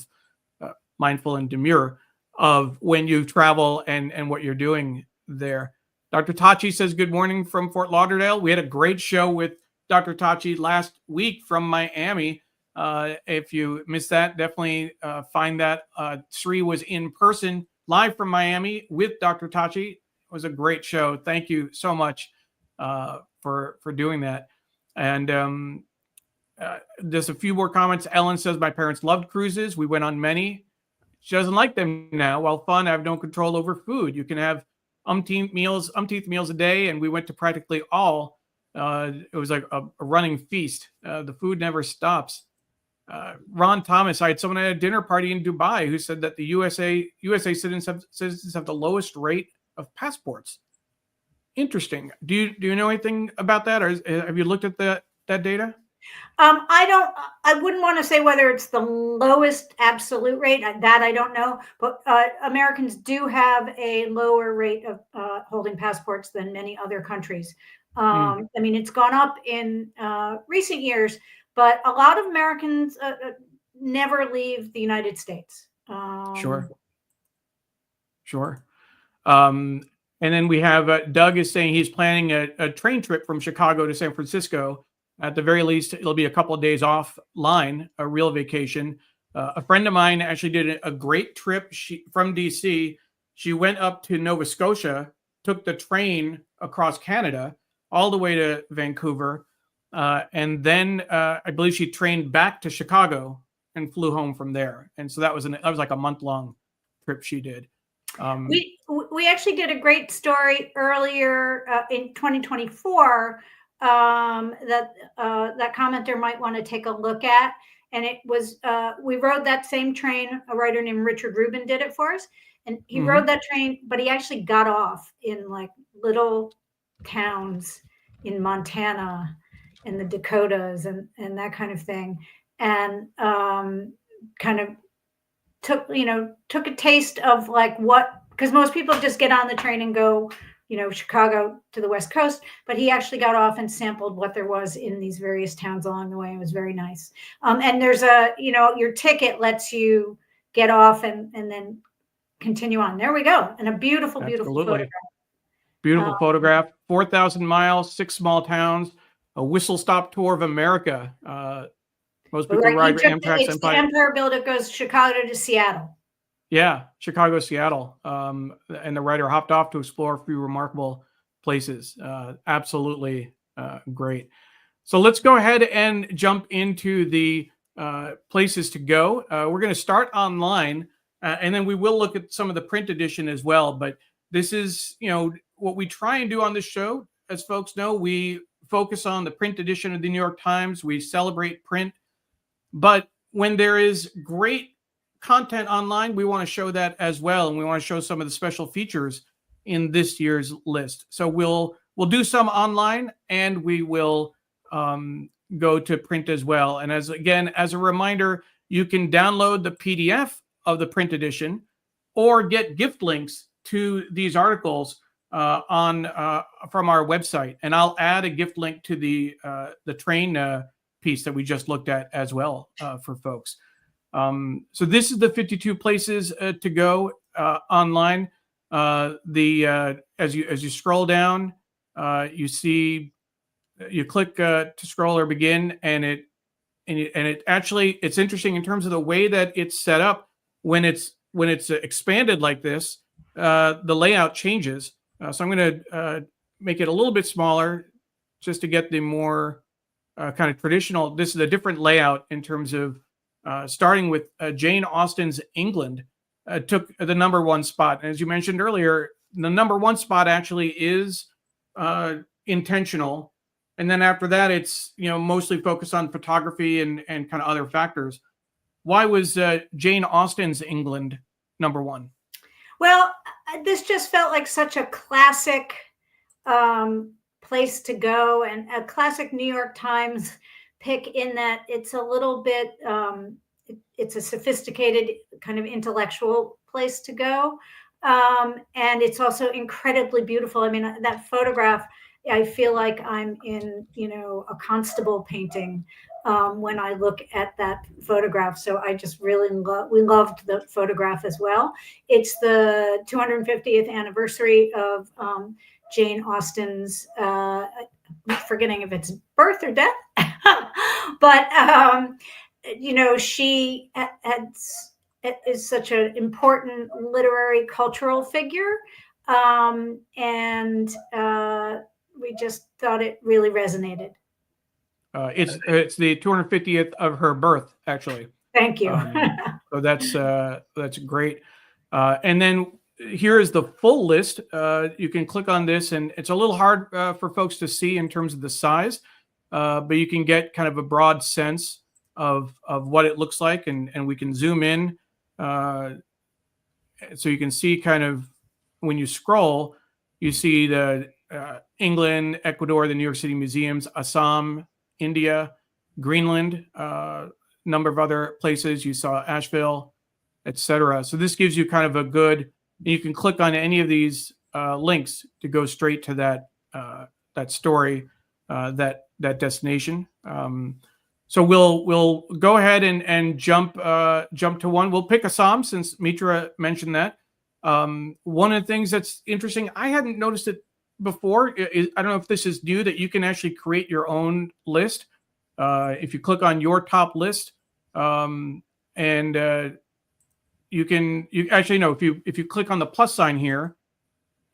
and demure of when you travel and what you're doing there. Dr. Tachi says, good morning from Fort Lauderdale. We had a great show with Dr. Tachi last week from Miami. If you missed that, definitely find that. Sri was in person live from Miami with Dr. Tachi was a great show. Thank you so much for doing that. And just a few more comments. Ellen says, my parents loved cruises. We went on many. She doesn't like them now. While fun, I have no control over food. You can have umpteenth meals a day, and we went to practically all. It was like a running feast. The food never stops. Ron Thomas, I had someone at a dinner party in Dubai who said that the USA citizens have the lowest rate of passports. Interesting. Do you know anything about that, or have you looked at that data? I wouldn't want to say whether it's the lowest absolute rate. That I don't know, but Americans do have a lower rate of holding passports than many other countries. I mean, it's gone up in recent years, but a lot of Americans never leave the United States. Sure. And then we have Doug is saying he's planning a train trip from Chicago to San Francisco. At the very least, it'll be a couple of days offline, a real vacation. A friend of mine actually did a great trip from DC. She went up to Nova Scotia, took the train across Canada, all the way to Vancouver. And then I believe she trained back to Chicago and flew home from there. And so that was like a month-long trip she did. We actually did a great story earlier in 2024 that commenter might want to take a look at. And it was, we rode that same train. A writer named Richard Rubin did it for us. And he rode that train, but he actually got off in like little towns in Montana, in the Dakotas and that kind of thing. And kind of took a taste of like what, because most people just get on the train and go, Chicago to the West Coast, but he actually got off and sampled what there was in these various towns along the way. It was very nice. And there's your ticket lets you get off and then continue on. There we go. And a beautiful, beautiful photograph. Beautiful photograph. 4,000 miles, 6 small towns, a whistle-stop tour of America. Most people ride Amtrak's It's the Empire Builder goes Chicago to Seattle. Yeah, Chicago, Seattle. And the writer hopped off to explore a few remarkable places. Absolutely great. So let's go ahead and jump into the places to go. We're going to start online, and then we will look at some of the print edition as well. But this is, what we try and do on this show. As folks know, we focus on the print edition of the New York Times. We celebrate print. But when there is great content online, we want to show that as well, and we want to show some of the special features in this year's list. So we'll do some online, and we will go to print as well. And as a reminder, you can download the PDF of the print edition or get gift links to these articles from our website. And I'll add a gift link to the train piece that we just looked at as well for folks. So this is the 52 places to go online. As you scroll down, you see, you click to scroll or begin, and it actually, it's interesting in terms of the way that it's set up. When it's expanded like this, the layout changes. So I'm going to make it a little bit smaller just to get the more kind of traditional. This is a different layout in terms of starting with Jane Austen's England took the number one spot. And as you mentioned earlier, the number one spot actually is intentional. And then after that, it's mostly focused on photography and kind of other factors. Why was Jane Austen's England number one? Well, this just felt like such a classic place to go, and a classic New York Times pick in that it's a little bit, it's a sophisticated kind of intellectual place to go. And it's also incredibly beautiful. I mean, that photograph, I feel like I'm in, a Constable painting when I look at that photograph. So I just really we loved the photograph as well. It's the 250th anniversary of Jane Austen's, I'm forgetting if it's birth or death, but, she is such an important literary cultural figure. And we just thought it really resonated. It's the 250th of her birth, actually. Thank you. So that's great. And then here is the full list. You can click on this, and it's a little hard for folks to see in terms of the size, but you can get kind of a broad sense of what it looks like, and we can zoom in, so you can see kind of when you scroll, you see the England, Ecuador, the New York City museums, Assam, India, Greenland, number of other places. You saw Asheville, etc. So this gives you kind of a good. You can click on any of these links to go straight to that story, that destination. So we'll go ahead and jump to one. We'll pick Assam since Mitra mentioned that. One of the things that's interesting, I hadn't noticed it before. I don't know if this is new, that you can actually create your own list. If you click on your top list, and you actually know, if you click on the plus sign here,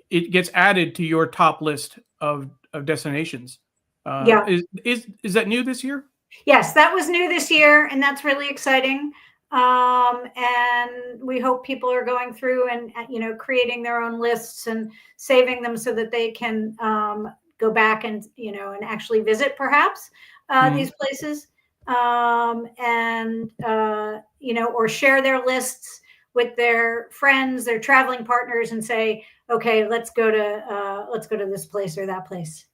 it gets added to your top list of destinations. Yeah. Is that new this year? Yes, that was new this year, and that's really exciting. And we hope people are going through and creating their own lists and saving them so that they can go back and and actually visit perhaps these places, and or share their lists with their friends, their traveling partners, and say, okay, let's go to this place or that place.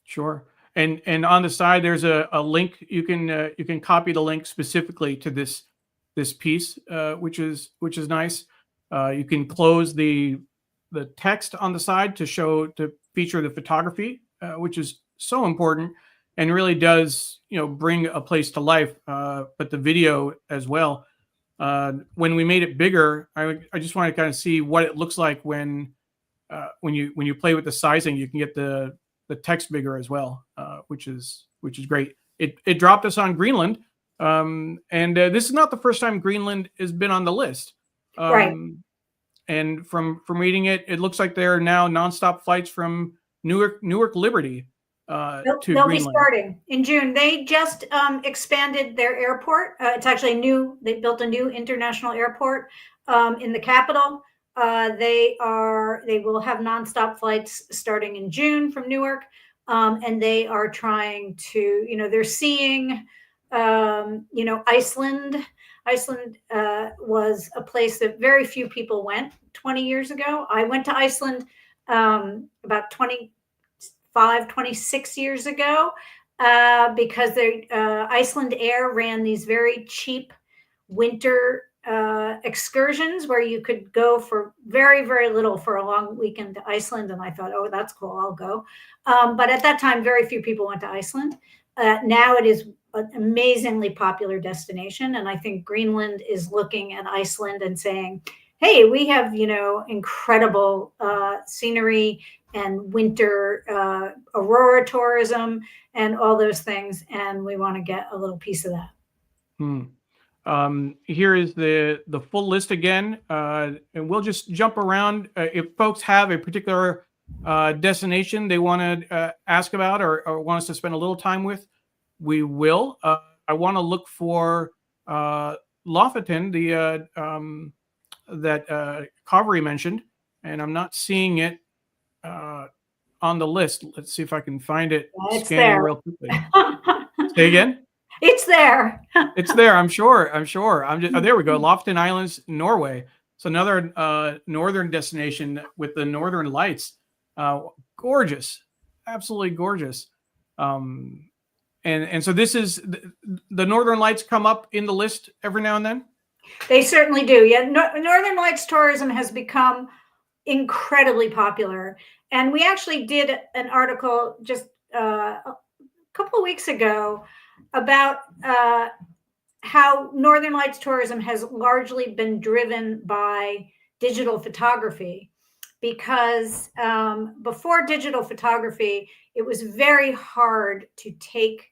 Sure. And on the side, there's a link. You can copy the link specifically to this piece, which is nice. You can close the text on the side to feature the photography, which is so important and really does bring a place to life. But the video as well. When we made it bigger, I just want to kind of see what it looks like when you play with the sizing. You can get the text bigger as well, which is great. It dropped us on Greenland, and this is not the first time Greenland has been on the list. Right. And from reading it, it looks like there are now nonstop flights from Newark Liberty to they'll Greenland. Be starting in June. They just expanded their airport. It's actually new. They built a new international airport in the capital. They will have nonstop flights starting in June from Newark, and they are trying to, they're seeing, Iceland. Iceland was a place that very few people went 20 years ago. I went to Iceland about 26 years ago because Iceland Air ran these very cheap winter excursions where you could go for very, very little for a long weekend to Iceland. And I thought, oh, that's cool, I'll go. But at that time, very few people went to Iceland. Now it is an amazingly popular destination. And I think Greenland is looking at Iceland and saying, hey, we have, incredible scenery and winter aurora tourism and all those things. And we want to get a little piece of that. Here is the full list again, and we'll just jump around. If folks have a particular destination they want to ask about or want us to spend a little time with, we will. I want to look for Lofoten, that Kaveri mentioned, and I'm not seeing it on the list. Let's see if I can find it. It's scanning there. Real quickly. Say again. It's there. It's there. I'm sure. There we go. Lofoten Islands, Norway. It's another northern destination with the northern lights. Gorgeous, absolutely gorgeous. And so this is the northern lights come up in the list every now and then. They certainly do. Yeah, Northern Lights tourism has become incredibly popular, and we actually did an article just a couple of weeks ago about how Northern Lights tourism has largely been driven by digital photography, because before digital photography, it was very hard to take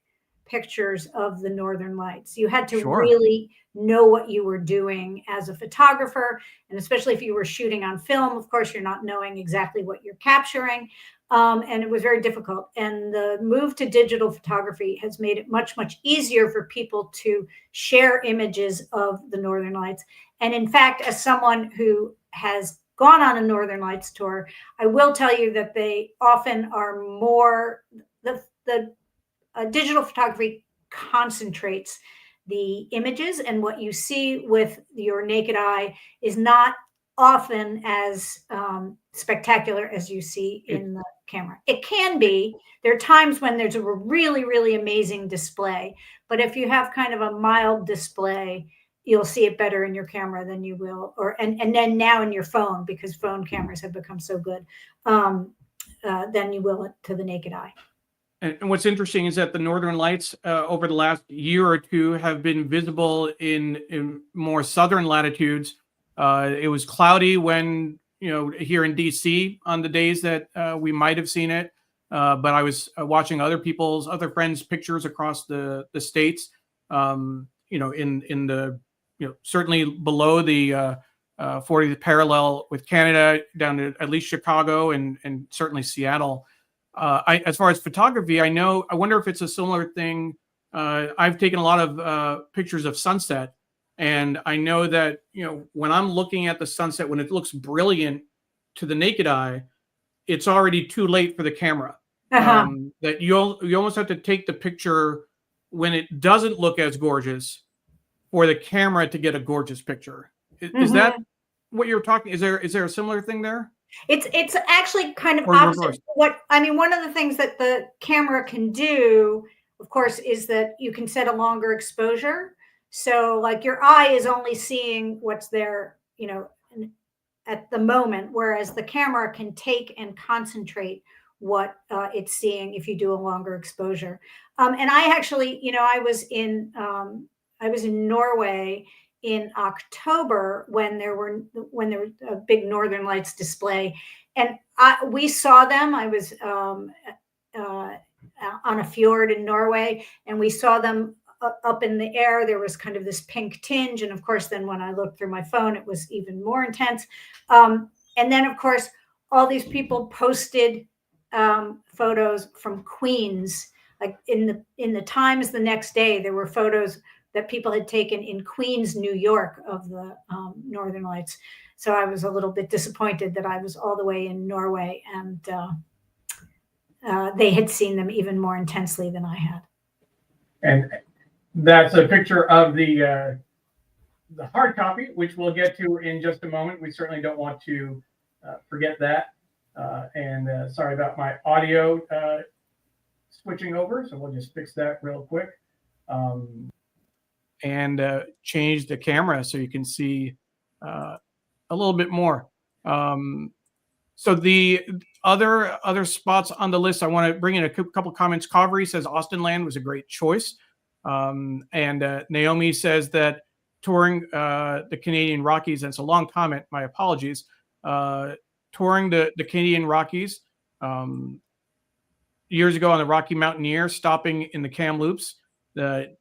pictures of the Northern Lights. You had to Sure. really know what you were doing as a photographer, and especially if you were shooting on film, of course, you're not knowing exactly what you're capturing. And it was very difficult. And the move to digital photography has made it much, much easier for people to share images of the Northern Lights. And in fact, as someone who has gone on a Northern Lights tour, I will tell you that they often are more, the digital photography concentrates the images, and what you see with your naked eye is not often as spectacular as you see in the camera. It can be. There are times when there's a really, really amazing display, but if you have kind of a mild display, you'll see it better in your camera than you will, and then now in your phone, because phone cameras have become so good, than you will to the naked eye. And what's interesting is that the Northern Lights over the last year or two have been visible in more southern latitudes. It was cloudy when, here in DC on the days that we might have seen it. But I was watching other friends' pictures across the states, in the, certainly below the 40th parallel with Canada, down to at least Chicago and certainly Seattle. As far as photography, I wonder if it's a similar thing. I've taken a lot of pictures of sunset, and I know that, when I'm looking at the sunset, when it looks brilliant to the naked eye, it's already too late for the camera. That you almost have to take the picture when it doesn't look as gorgeous for the camera to get a gorgeous picture. Is that what you're talking? Is there a similar thing there? It's actually kind of opposite. One of the things that the camera can do, of course, is that you can set a longer exposure. So like your eye is only seeing what's there, at the moment, whereas the camera can take and concentrate what it's seeing if you do a longer exposure. And I actually, I was in Norway in October when there was a big Northern Lights display, and we saw them. I was on a fjord in Norway, and we saw them up in the air. There was kind of this pink tinge, and of course, then when I looked through my phone, it was even more intense. And then, of course, all these people posted photos from Queens. Like in the Times the next day, there were photos that people had taken in Queens, New York, of the Northern Lights. So I was a little bit disappointed that I was all the way in Norway, and they had seen them even more intensely than I had. And that's a picture of the hard copy, which we'll get to in just a moment. We certainly don't want to forget that. And sorry about my audio switching over, so we'll just fix that real quick. And change the camera so you can see a little bit more. So the other spots on the list, I want to bring in a couple comments. Calvary says Austin Land was a great choice. And Naomi says that touring the Canadian Rockies, and it's a long comment, my apologies, touring the Canadian Rockies years ago on the Rocky Mountaineer, stopping in the Kamloops, the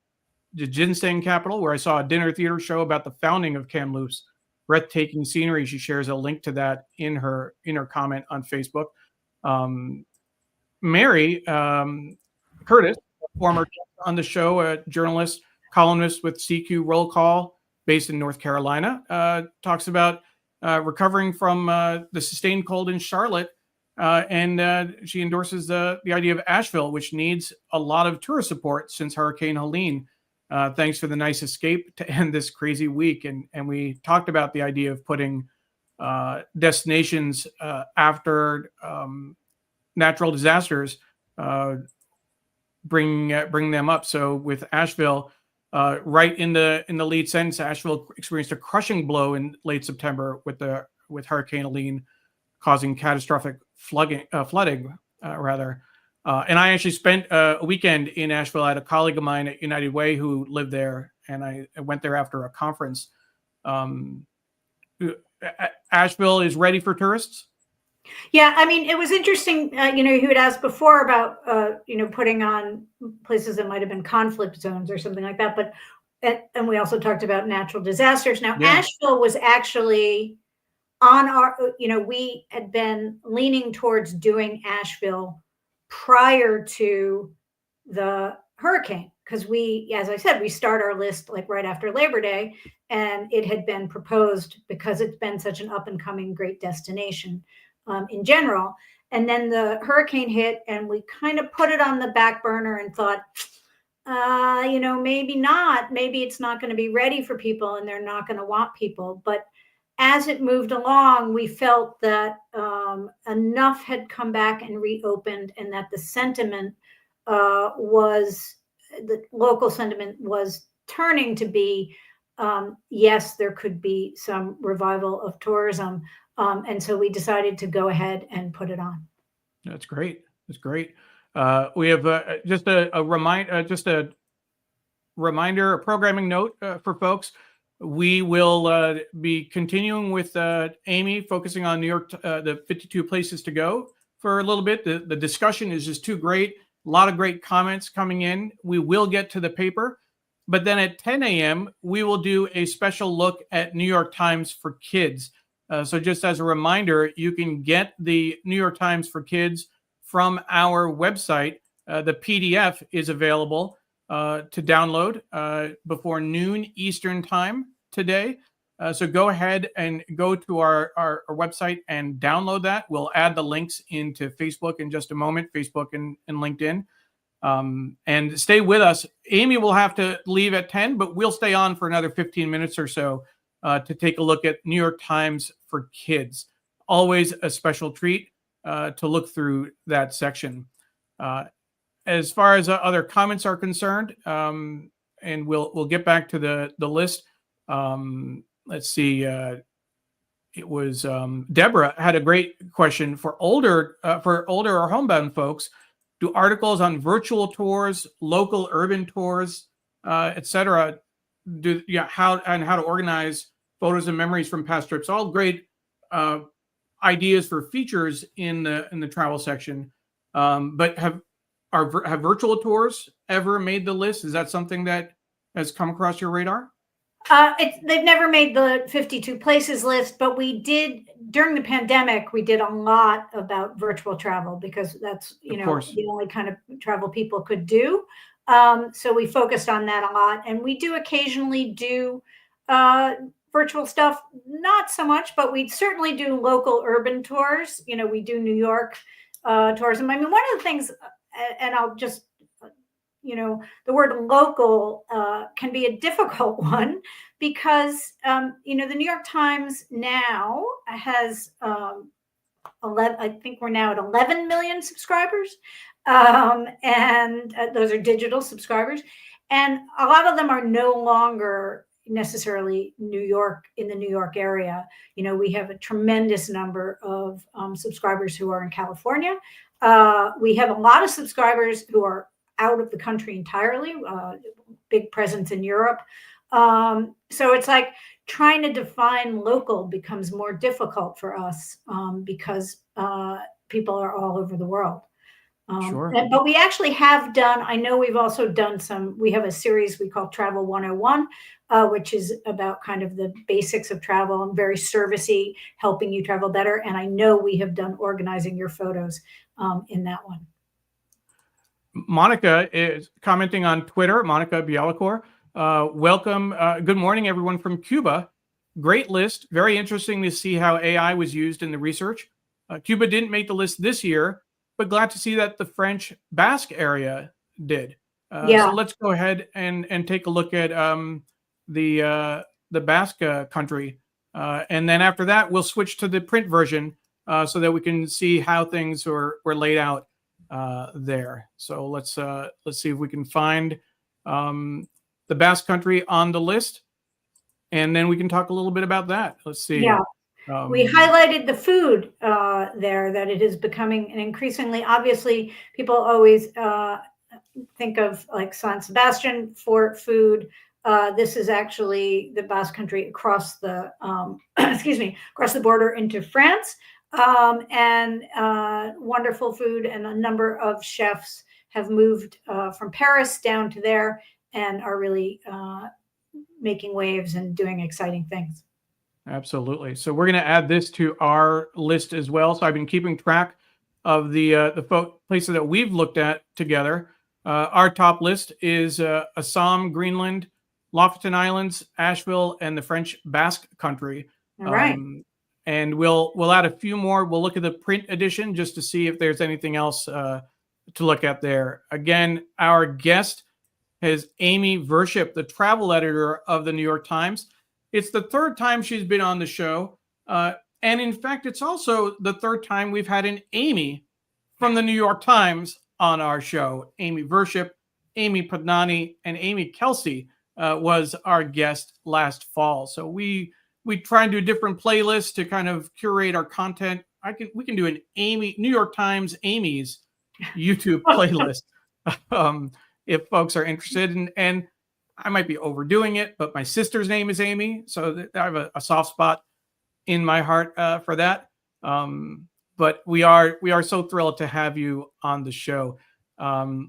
ginseng capital, where I saw a dinner theater show about the founding of Kamloops. Breathtaking scenery. She shares a link to that in her comment on Facebook. Mary Curtis, former guest on the show, a journalist, columnist with CQ Roll Call, based in North Carolina, talks about recovering from the sustained cold in Charlotte, and she endorses the idea of Asheville, which needs a lot of tourist support since Hurricane Helene. Thanks for the nice escape to end this crazy week. And we talked about the idea of putting destinations after natural disasters, bring them up. So with Asheville, right in the lead sentence, Asheville experienced a crushing blow in late September with Hurricane Helene, causing catastrophic flooding. And I actually spent a weekend in Asheville. I had a colleague of mine at United Way who lived there, and I went there after a conference. Asheville is ready for tourists? Yeah, I mean, it was interesting. You had asked before about putting on places that might have been conflict zones or something like that. But and we also talked about natural disasters. Now, Yeah. Asheville was actually on our. We had been leaning towards doing Asheville prior to the hurricane because as I said, we start our list like right after Labor Day, and it had been proposed because it's been such an up and coming great destination in general. And then the hurricane hit, and we kind of put it on the back burner and thought, maybe not. Maybe it's not going to be ready for people, and they're not going to want people. But as it moved along, we felt that enough had come back and reopened, and that the local sentiment was turning to be, yes, there could be some revival of tourism. And so we decided to go ahead and put it on. That's great. That's great. We have just a reminder, a programming note for folks. We will be continuing with Amy focusing on New York, the 52 places to go for a little bit. The discussion is just too great. A lot of great comments coming in. We will get to the paper, but then at 10 a.m., we will do a special look at New York Times for Kids. So just as a reminder, you can get the New York Times for Kids from our website. The PDF is available to download before noon Eastern time today. So go ahead and go to our website and download that. We'll add the links into Facebook in just a moment, Facebook and LinkedIn. And stay with us. Amy will have to leave at 10, but we'll stay on for another 15 minutes or so to take a look at New York Times for Kids. Always a special treat to look through that section. As far as other comments are concerned, and we'll get back to the list. Let's see. It was Deborah had a great question for older or homebound folks. Do articles on virtual tours, local urban tours, etc. How to organize photos and memories from past trips? All great ideas for features in the travel section. But have virtual tours ever made the list? Is that something that has come across your radar? They've never made the 52 places list, but we did during the pandemic. We did a lot about virtual travel because that's the only kind of travel people could do. So we focused on that a lot, and we do occasionally do virtual stuff. Not so much, but we certainly do local urban tours. We do New York tourism. I mean, one of the things, and I'll just the word local can be a difficult one because, the New York Times now has 11, I think we're now at 11 million subscribers. And those are digital subscribers. And a lot of them are no longer necessarily in the New York area. We have a tremendous number of subscribers who are in California. We have a lot of subscribers who are out of the country entirely, big presence in Europe. So it's like trying to define local becomes more difficult for us because people are all over the world. Sure. But we actually have done, I know we've also done we have a series we call Travel 101, which is about kind of the basics of travel and very servicey, helping you travel better. And I know we have done organizing your photos in that one. Monica is commenting on Twitter. Monica Bialacor, welcome. Good morning, everyone from Cuba. Great list. Very interesting to see how AI was used in the research. Cuba didn't make the list this year, but glad to see that the French Basque area did. So let's go ahead and take a look at the Basque country. And then after that, we'll switch to the print version so that we can see how things were laid out there. So let's see if we can find the Basque country on the list, and then we can talk a little bit about that. Let's see. Yeah. We highlighted the food there, that it is becoming an increasingly, obviously, people always think of like San Sebastian for food. This is actually the Basque country across the, across the border into France. and wonderful food. And a number of chefs have moved from Paris down to there and are really making waves and doing exciting things. Absolutely. So we're going to add this to our list as well. So I've been keeping track of the places that we've looked at together. Our top list is Assam, Greenland, Lofoten Islands, Asheville, and the French Basque Country. All right. And we'll add a few more. We'll look at the print edition just to see if there's anything else to look at there. Again, our guest is Amy Virshup, the travel editor of the New York Times. It's the third time she's been on the show. And in fact, it's also the third time we've had an Amy from the New York Times on our show. Amy Virshup, Amy Padnani, and Amy Kelsey was our guest last fall. So we try and do different playlists to kind of curate our content. We can do an New York Times Amy's YouTube playlist if folks are interested. And I might be overdoing it, but my sister's name is Amy, so I have a soft spot in my heart for that. But we are so thrilled to have you on the show.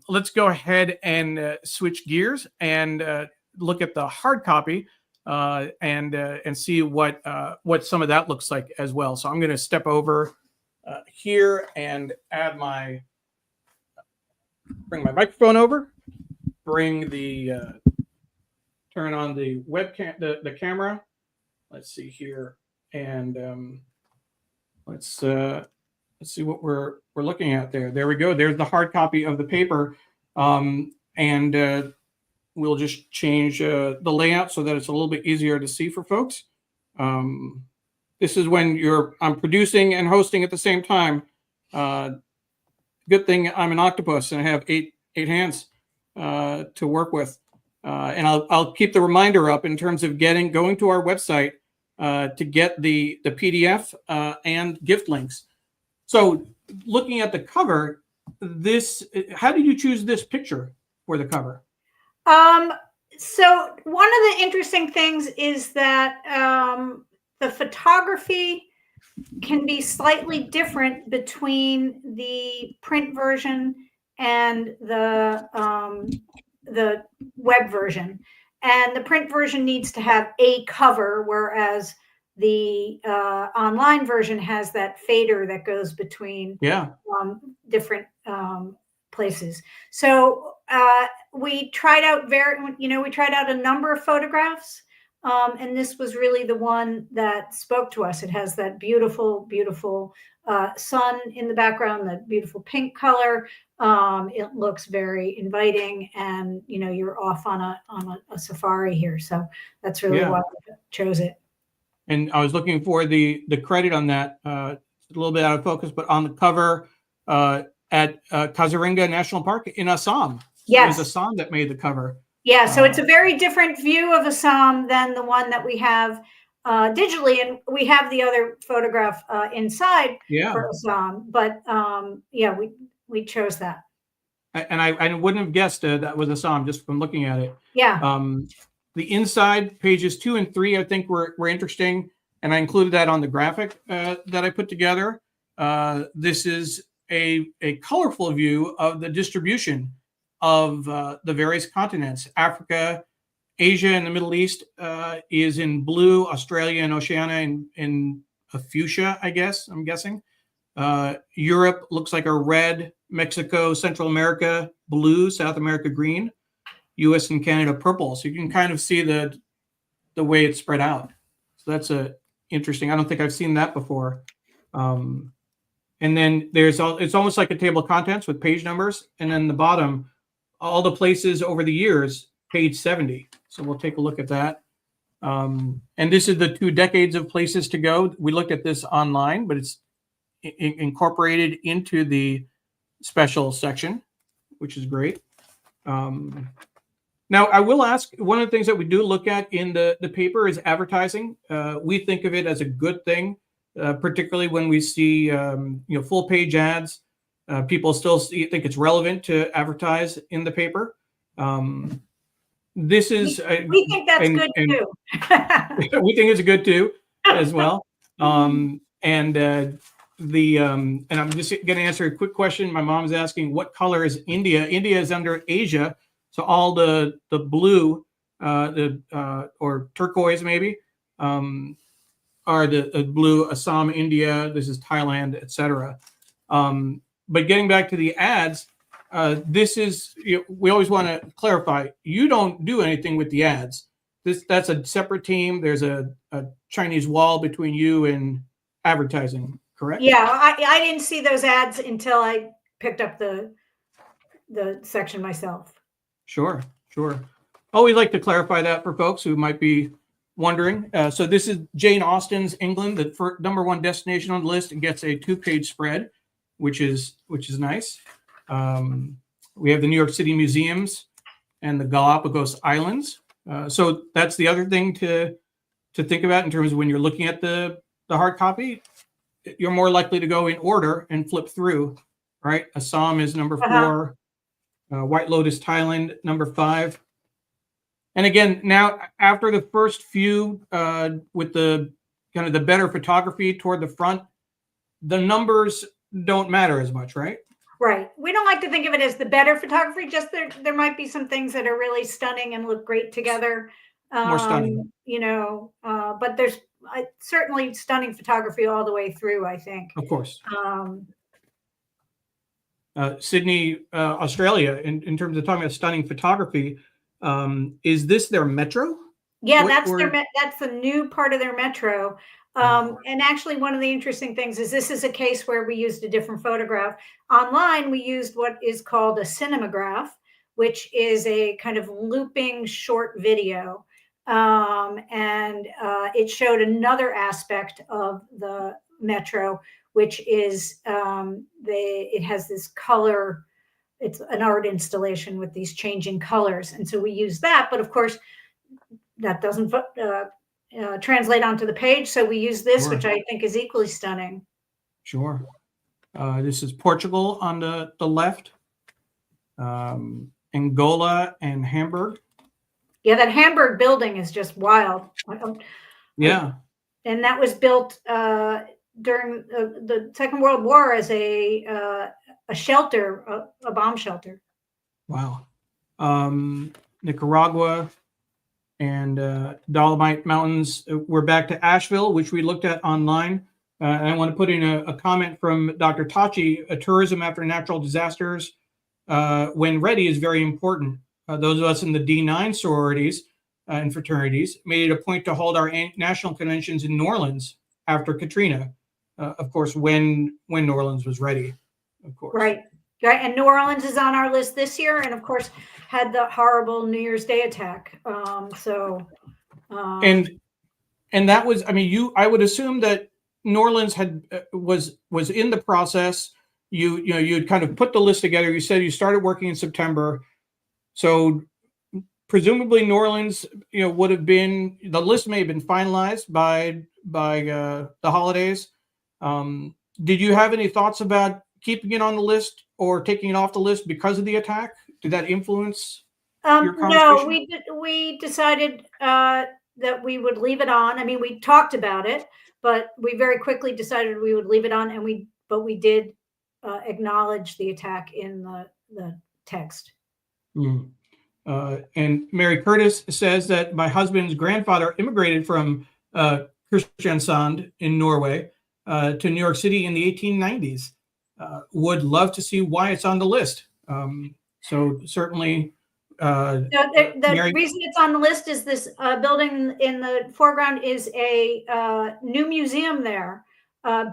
Let's go ahead and switch gears and look at the hard copy and see what some of that looks like as well. So I'm going to step over here and bring my microphone over, turn on the webcam, the camera. Let's see here, and let's see what we're looking at there. There we go. There's the hard copy of the paper, and we'll just change the layout so that it's a little bit easier to see for folks. This is when I'm producing and hosting at the same time. Good thing I'm an octopus and I have eight hands to work with. And I'll keep the reminder up in terms of going to our website to get the PDF and gift links. So looking at the cover, how did you choose this picture for the cover? So one of the interesting things is that the photography can be slightly different between the print version and the web version. And the print version needs to have a cover, whereas the online version has that fader that goes between different places. So we tried out a number of photographs, and this was really the one that spoke to us. It has that beautiful, beautiful sun in the background, that beautiful pink color. It looks very inviting, and you're off on a safari here. So that's really why I chose it. And I was looking for the credit on that. A little bit out of focus, but on the cover at Kaziranga National Park in Assam. Yes, it was Assam that made the cover. Yeah, so it's a very different view of Assam than the one that we have digitally, and we have the other photograph inside for Assam. But we chose that. And I wouldn't have guessed that was Assam just from looking at it. Yeah. The inside pages 2 and 3, I think were interesting, and I included that on the graphic that I put together. This is a colorful view of the distribution of the various continents. Africa, Asia, and the Middle East is in blue. Australia and Oceania in a fuchsia, I guess, I'm guessing. Europe looks like a red. Mexico, Central America, blue. South America, green. US and Canada, purple. So you can kind of see the way it's spread out. So that's interesting. I don't think I've seen that before. And then it's almost like a table of contents with page numbers. And then the bottom, all the places over the years, page 70. So we'll take a look at that. And this is the 2 decades of places to go. We looked at this online, but it's incorporated into the special section, which is great. Now, I will ask, one of the things that we do look at in the paper is advertising. We think of it as a good thing, particularly when we see full page ads. People still think it's relevant to advertise in the paper. This is we think that's good too. We think it's good too as well. And and I'm just going to answer a quick question. My mom's asking, what color is India? India is under Asia, so all the blue, or turquoise maybe, are the blue. Assam, India. This is Thailand, etc. But getting back to the ads, this is, we always want to clarify. You don't do anything with the ads. That's a separate team. There's a Chinese wall between you and advertising, correct? Yeah, I didn't see those ads until I picked up the section myself. Sure. Always like to clarify that for folks who might be wondering. So this is Jane Austen's England, the #1 destination on the list, and gets a 2-page spread, which is nice. We have the New York City museums and the Galapagos Islands. So that's the other thing to think about in terms of when you're looking at the hard copy. You're more likely to go in order and flip through, right? Assam is number 4, White Lotus, Thailand, number 5. And again, now after the first few, with the kind of the better photography toward the front, the numbers don't matter as much, right? Right. We don't like to think of it as the better photography. Just there might be some things that are really stunning and look great together. More stunning, but there's certainly stunning photography all the way through, I think. Of course. Sydney, Australia, in terms of talking about stunning photography, is this their metro? Yeah, that's the new part of their metro. And actually, one of the interesting things is this is a case where we used a different photograph. Online, we used what is called a cinematograph, which is a kind of looping short video. And it showed another aspect of the metro, which is it has this color. It's an art installation with these changing colors. And so we use that. But of course, that doesn't translate onto the page. So we use this, which I think is equally stunning. Sure. This is Portugal on the left, Angola and Hamburg. Yeah, that Hamburg building is just wild. Yeah. And that was built during the Second World War as a shelter, a bomb shelter. Wow. Nicaragua and Dolomite Mountains. We're back to Asheville, which we looked at online. And I want to put in a comment from Dr. Tachi. Tourism after natural disasters, when ready, is very important. Those of us in the D9 sororities and fraternities made it a point to hold our national conventions in New Orleans after Katrina. Of course, when New Orleans was ready, of course. Right. And New Orleans is on our list this year, and of course had the horrible New Year's Day attack. And that was, I mean, I would assume that New Orleans was in the process. You'd kind of put the list together. You said you started working in September, so presumably New Orleans, would have been, the list may have been finalized by the holidays. Did you have any thoughts about keeping it on the list or taking it off the list because of the attack? Did that influence your conversation? No, we decided that we would leave it on. I mean, we talked about it, but we very quickly decided we would leave it on, but we did acknowledge the attack in the text. Mm. And Mary Curtis says that my husband's grandfather immigrated from Kristiansand in Norway to New York City in the 1890s. Would love to see why it's on the list. So certainly. The reason it's on the list is this building in the foreground is a new museum there,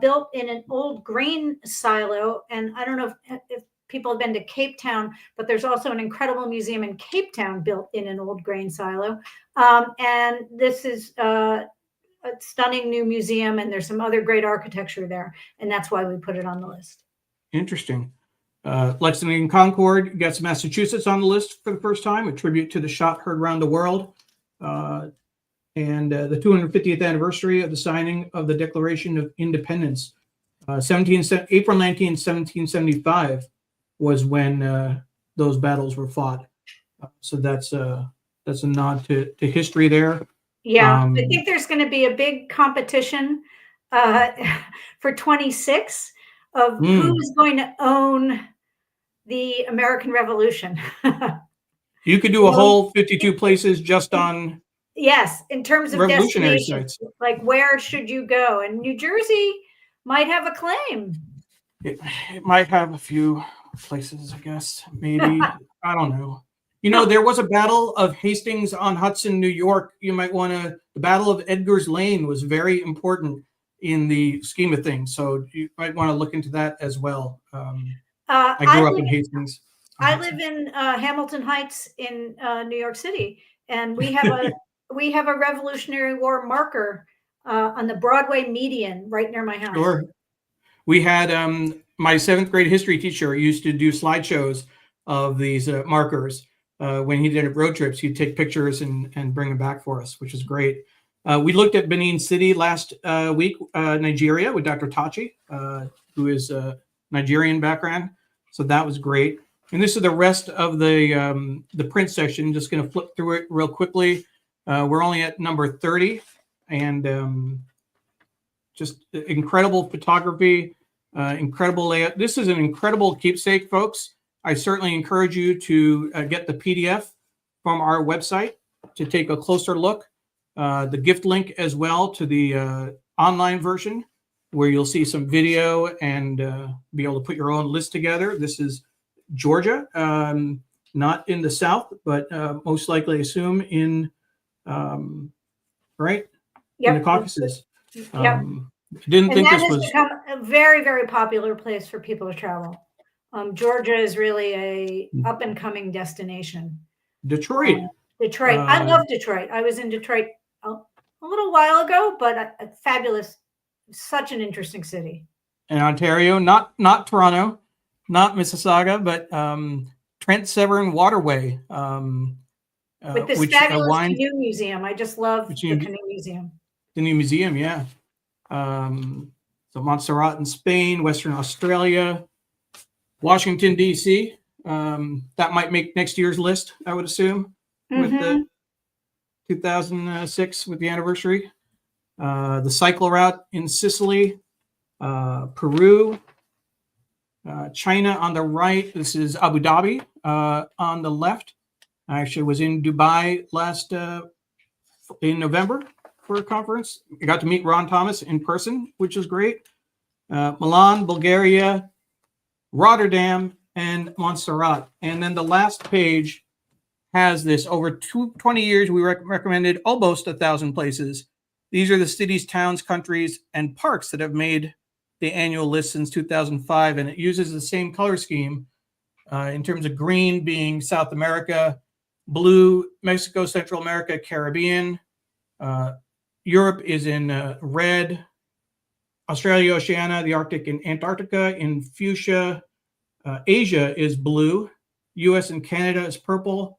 built in an old grain silo. And I don't know if people have been to Cape Town, but there's also an incredible museum in Cape Town built in an old grain silo. And this is a stunning new museum, and there's some other great architecture there. And that's why we put it on the list. Interesting. Lexington Concord gets Massachusetts on the list for the first time, a tribute to the shot heard around the world. And the 250th anniversary of the signing of the Declaration of Independence. April 19, 1775 was when those battles were fought. So that's a nod to history there. Yeah, I think there's going to be a big competition for 26 of who's going to own the American Revolution. You could do a whole 52 places just on yes, in terms of revolutionary destinations, sites. like where should you go? And New Jersey might have a claim. It might have a few places, I guess. Maybe. I don't know. You know, there was a Battle of Hastings on Hudson, New York. You might want to. The Battle of Edgar's Lane was very important in the scheme of things, so you might want to look into that as well. I grew up in Hastings. I live in Hamilton Heights in New York City, and we have a Revolutionary War marker on the Broadway median right near my house. Sure. We had my 7th grade history teacher used to do slideshows of these markers. When he did road trips, he'd take pictures and bring them back for us, which is great. We looked at Benin City last week, Nigeria, with Dr. Tachi, who is Nigerian background. So that was great. And this is the rest of the print section. Just going to flip through it real quickly. We're only at number 30, and just incredible photography, incredible layout. This is an incredible keepsake, folks. I certainly encourage you to get the PDF from our website to take a closer look. The gift link as well to the online version, where you'll see some video and be able to put your own list together. This is Georgia, not in the South, but most likely, I assume, in right? Yep. In the Caucasus. Yep. Didn't think that this has was become a very, very popular place for people to travel. Georgia is really a up and coming destination. Detroit. Detroit. I love Detroit. I was in Detroit a little while ago, but fabulous. Such an interesting city. In Ontario, not Toronto, not Mississauga, but Trent Severn Waterway. With this fabulous canoe museum. I just love the canoe museum. The new museum, yeah. So Montserrat in Spain, Western Australia, Washington, D.C. That might make next year's list, I would assume, with the 2006 with the anniversary. The cycle route in Sicily, Peru, China on the right. This is Abu Dhabi on the left. I actually was in Dubai in November for a conference. I got to meet Ron Thomas in person, which is great. Milan, Bulgaria, Rotterdam, and Montserrat. And then the last page has this. Over 20 years, we recommended almost 1,000 places. These are the cities, towns, countries, and parks that have made the annual list since 2005. And it uses the same color scheme in terms of green being South America, blue, Mexico, Central America, Caribbean. Europe is in red. Australia, Oceania, the Arctic, and Antarctica in fuchsia. Asia is blue. US and Canada is purple.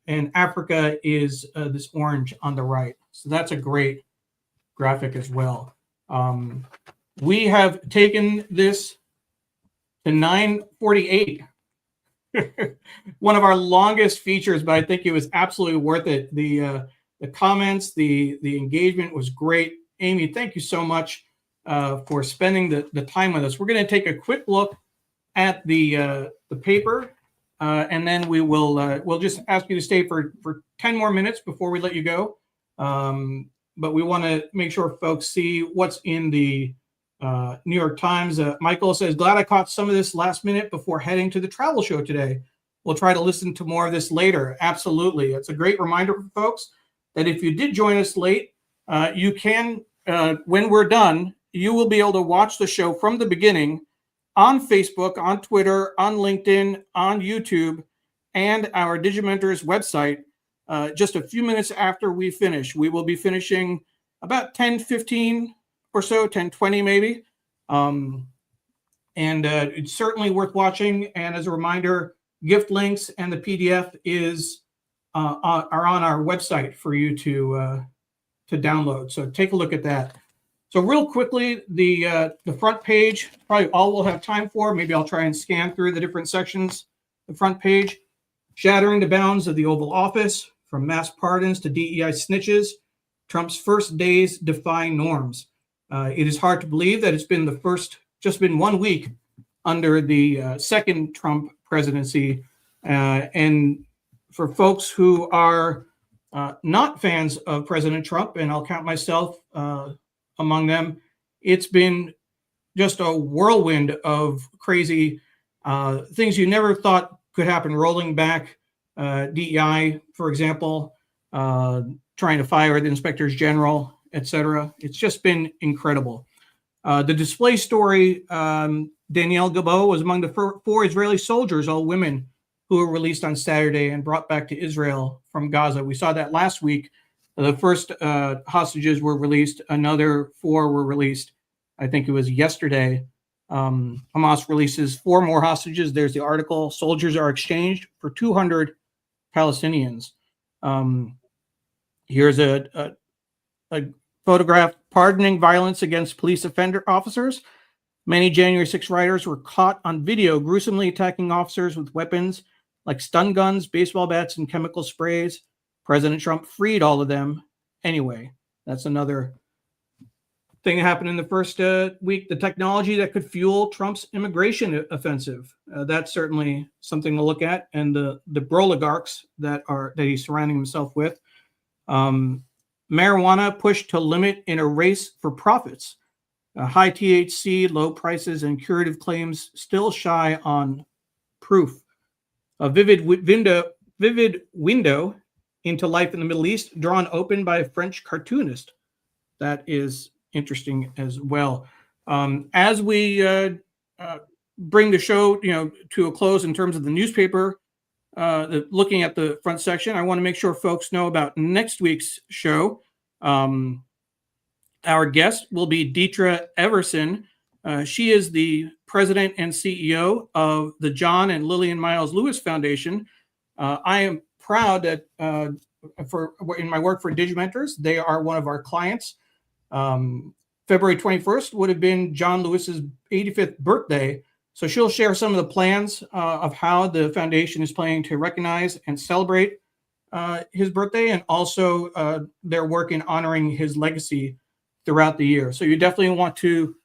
And Africa is this orange on the right. So that's a great graphic as well. We have taken this to 948. One of our longest features, but I think it was absolutely worth it. The comments, the engagement was great. Amy, thank you so much for spending the time with us. We're going to take a quick look at the paper, and then we'll just ask you to stay for 10 more minutes before we let you go. But we want to make sure folks see what's in the New York Times. Michael says, glad I caught some of this last minute before heading to the travel show today. We'll try to listen to more of this later. Absolutely. It's a great reminder for folks that if you did join us late, you can, when we're done, you will be able to watch the show from the beginning on Facebook, on Twitter, on LinkedIn, on YouTube, and our Digimentors website just a few minutes after we finish. We will be finishing about 10:15 or so, 10:20 maybe. And it's certainly worth watching. And as a reminder, gift links and the PDF are on our website for you to download. So take a look at that. So real quickly, the front page, probably all we'll have time for. Maybe I'll try and scan through the different sections. The front page, shattering the bounds of the Oval Office, from mass pardons to DEI snitches, Trump's first days defying norms. It is hard to believe that it's been just been 1 week under the second Trump presidency. And for folks who are not fans of President Trump, and I'll count myself among them, it's been just a whirlwind of crazy things you never thought could happen, rolling back DEI, for example, trying to fire the inspectors general, etc. It's just been incredible. The display story, Danielle Gabot was among the four Israeli soldiers, all women, who were released on Saturday and brought back to Israel from Gaza. We saw that last week. The first hostages were released. Another 4 were released. I think it was yesterday. Hamas releases 4 more hostages. There's the article. Soldiers are exchanged for 200 Palestinians. Here's a photograph pardoning violence against police offender officers. Many January 6 rioters were caught on video gruesomely attacking officers with weapons like stun guns, baseball bats, and chemical sprays. President Trump freed all of them anyway. That's another thing that happened in the first week. The technology that could fuel Trump's immigration offensive. That's certainly something to look at. And the oligarchs that he's surrounding himself with. Marijuana pushed to limit in a race for profits. High THC, low prices, and curative claims still shy on proof. A vivid window into life in the Middle East, drawn open by a French cartoonist. That is interesting as well. As we bring the show, to a close in terms of the newspaper, looking at the front section, I want to make sure folks know about next week's show. Our guest will be Detria Everson. She is the president and CEO of the John and Lillian Miles Lewis Foundation. I am proud that in my work for Digimentors, they are one of our clients. February 21st would have been John Lewis's 85th birthday. So she'll share some of the plans of how the foundation is planning to recognize and celebrate his birthday, and also their work in honoring his legacy throughout the year. So you definitely want to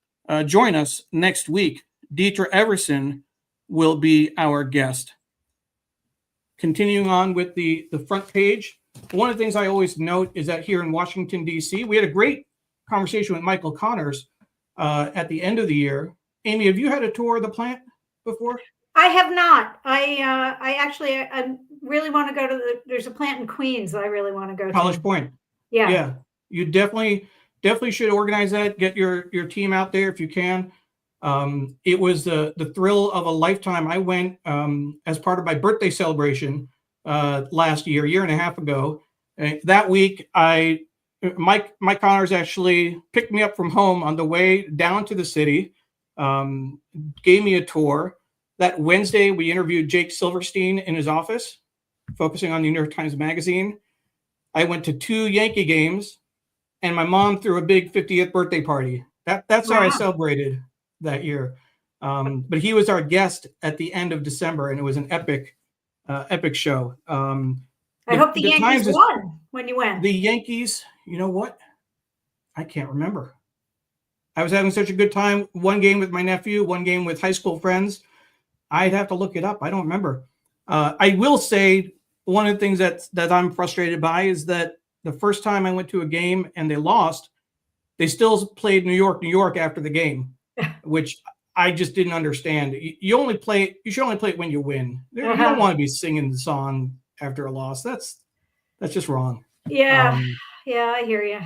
join us next week. Detria Everson will be our guest. Continuing on with the front page, one of the things I always note is that here in Washington, D.C., we had a great conversation with Michael Connors at the end of the year. Amy, have you had a tour of the plant before? I have not. I really want to go to there's a plant in Queens that I really want to go to. College Point. Yeah. You definitely should organize that. Get your team out there if you can. It was the thrill of a lifetime. I went as part of my birthday celebration last year and a half ago. That week, Mike Connors actually picked me up from home on the way down to the city, gave me a tour. That Wednesday, we interviewed Jake Silverstein in his office, focusing on the New York Times Magazine. I went to 2 Yankee games, and my mom threw a big 50th birthday party. That's how I celebrated that year. But he was our guest at the end of December, and it was an epic show. I hope the Yankees won when you went. The Yankees, you know what? I can't remember. I was having such a good time. 1 game with my nephew, 1 game with high school friends. I'd have to look it up. I don't remember. I will say one of the things that I'm frustrated by is that the first time I went to a game and they lost, they still played New York after the game, which I just didn't understand. You should only play it when you win. You don't want to be singing the song after a loss. That's just wrong. Yeah. I hear you.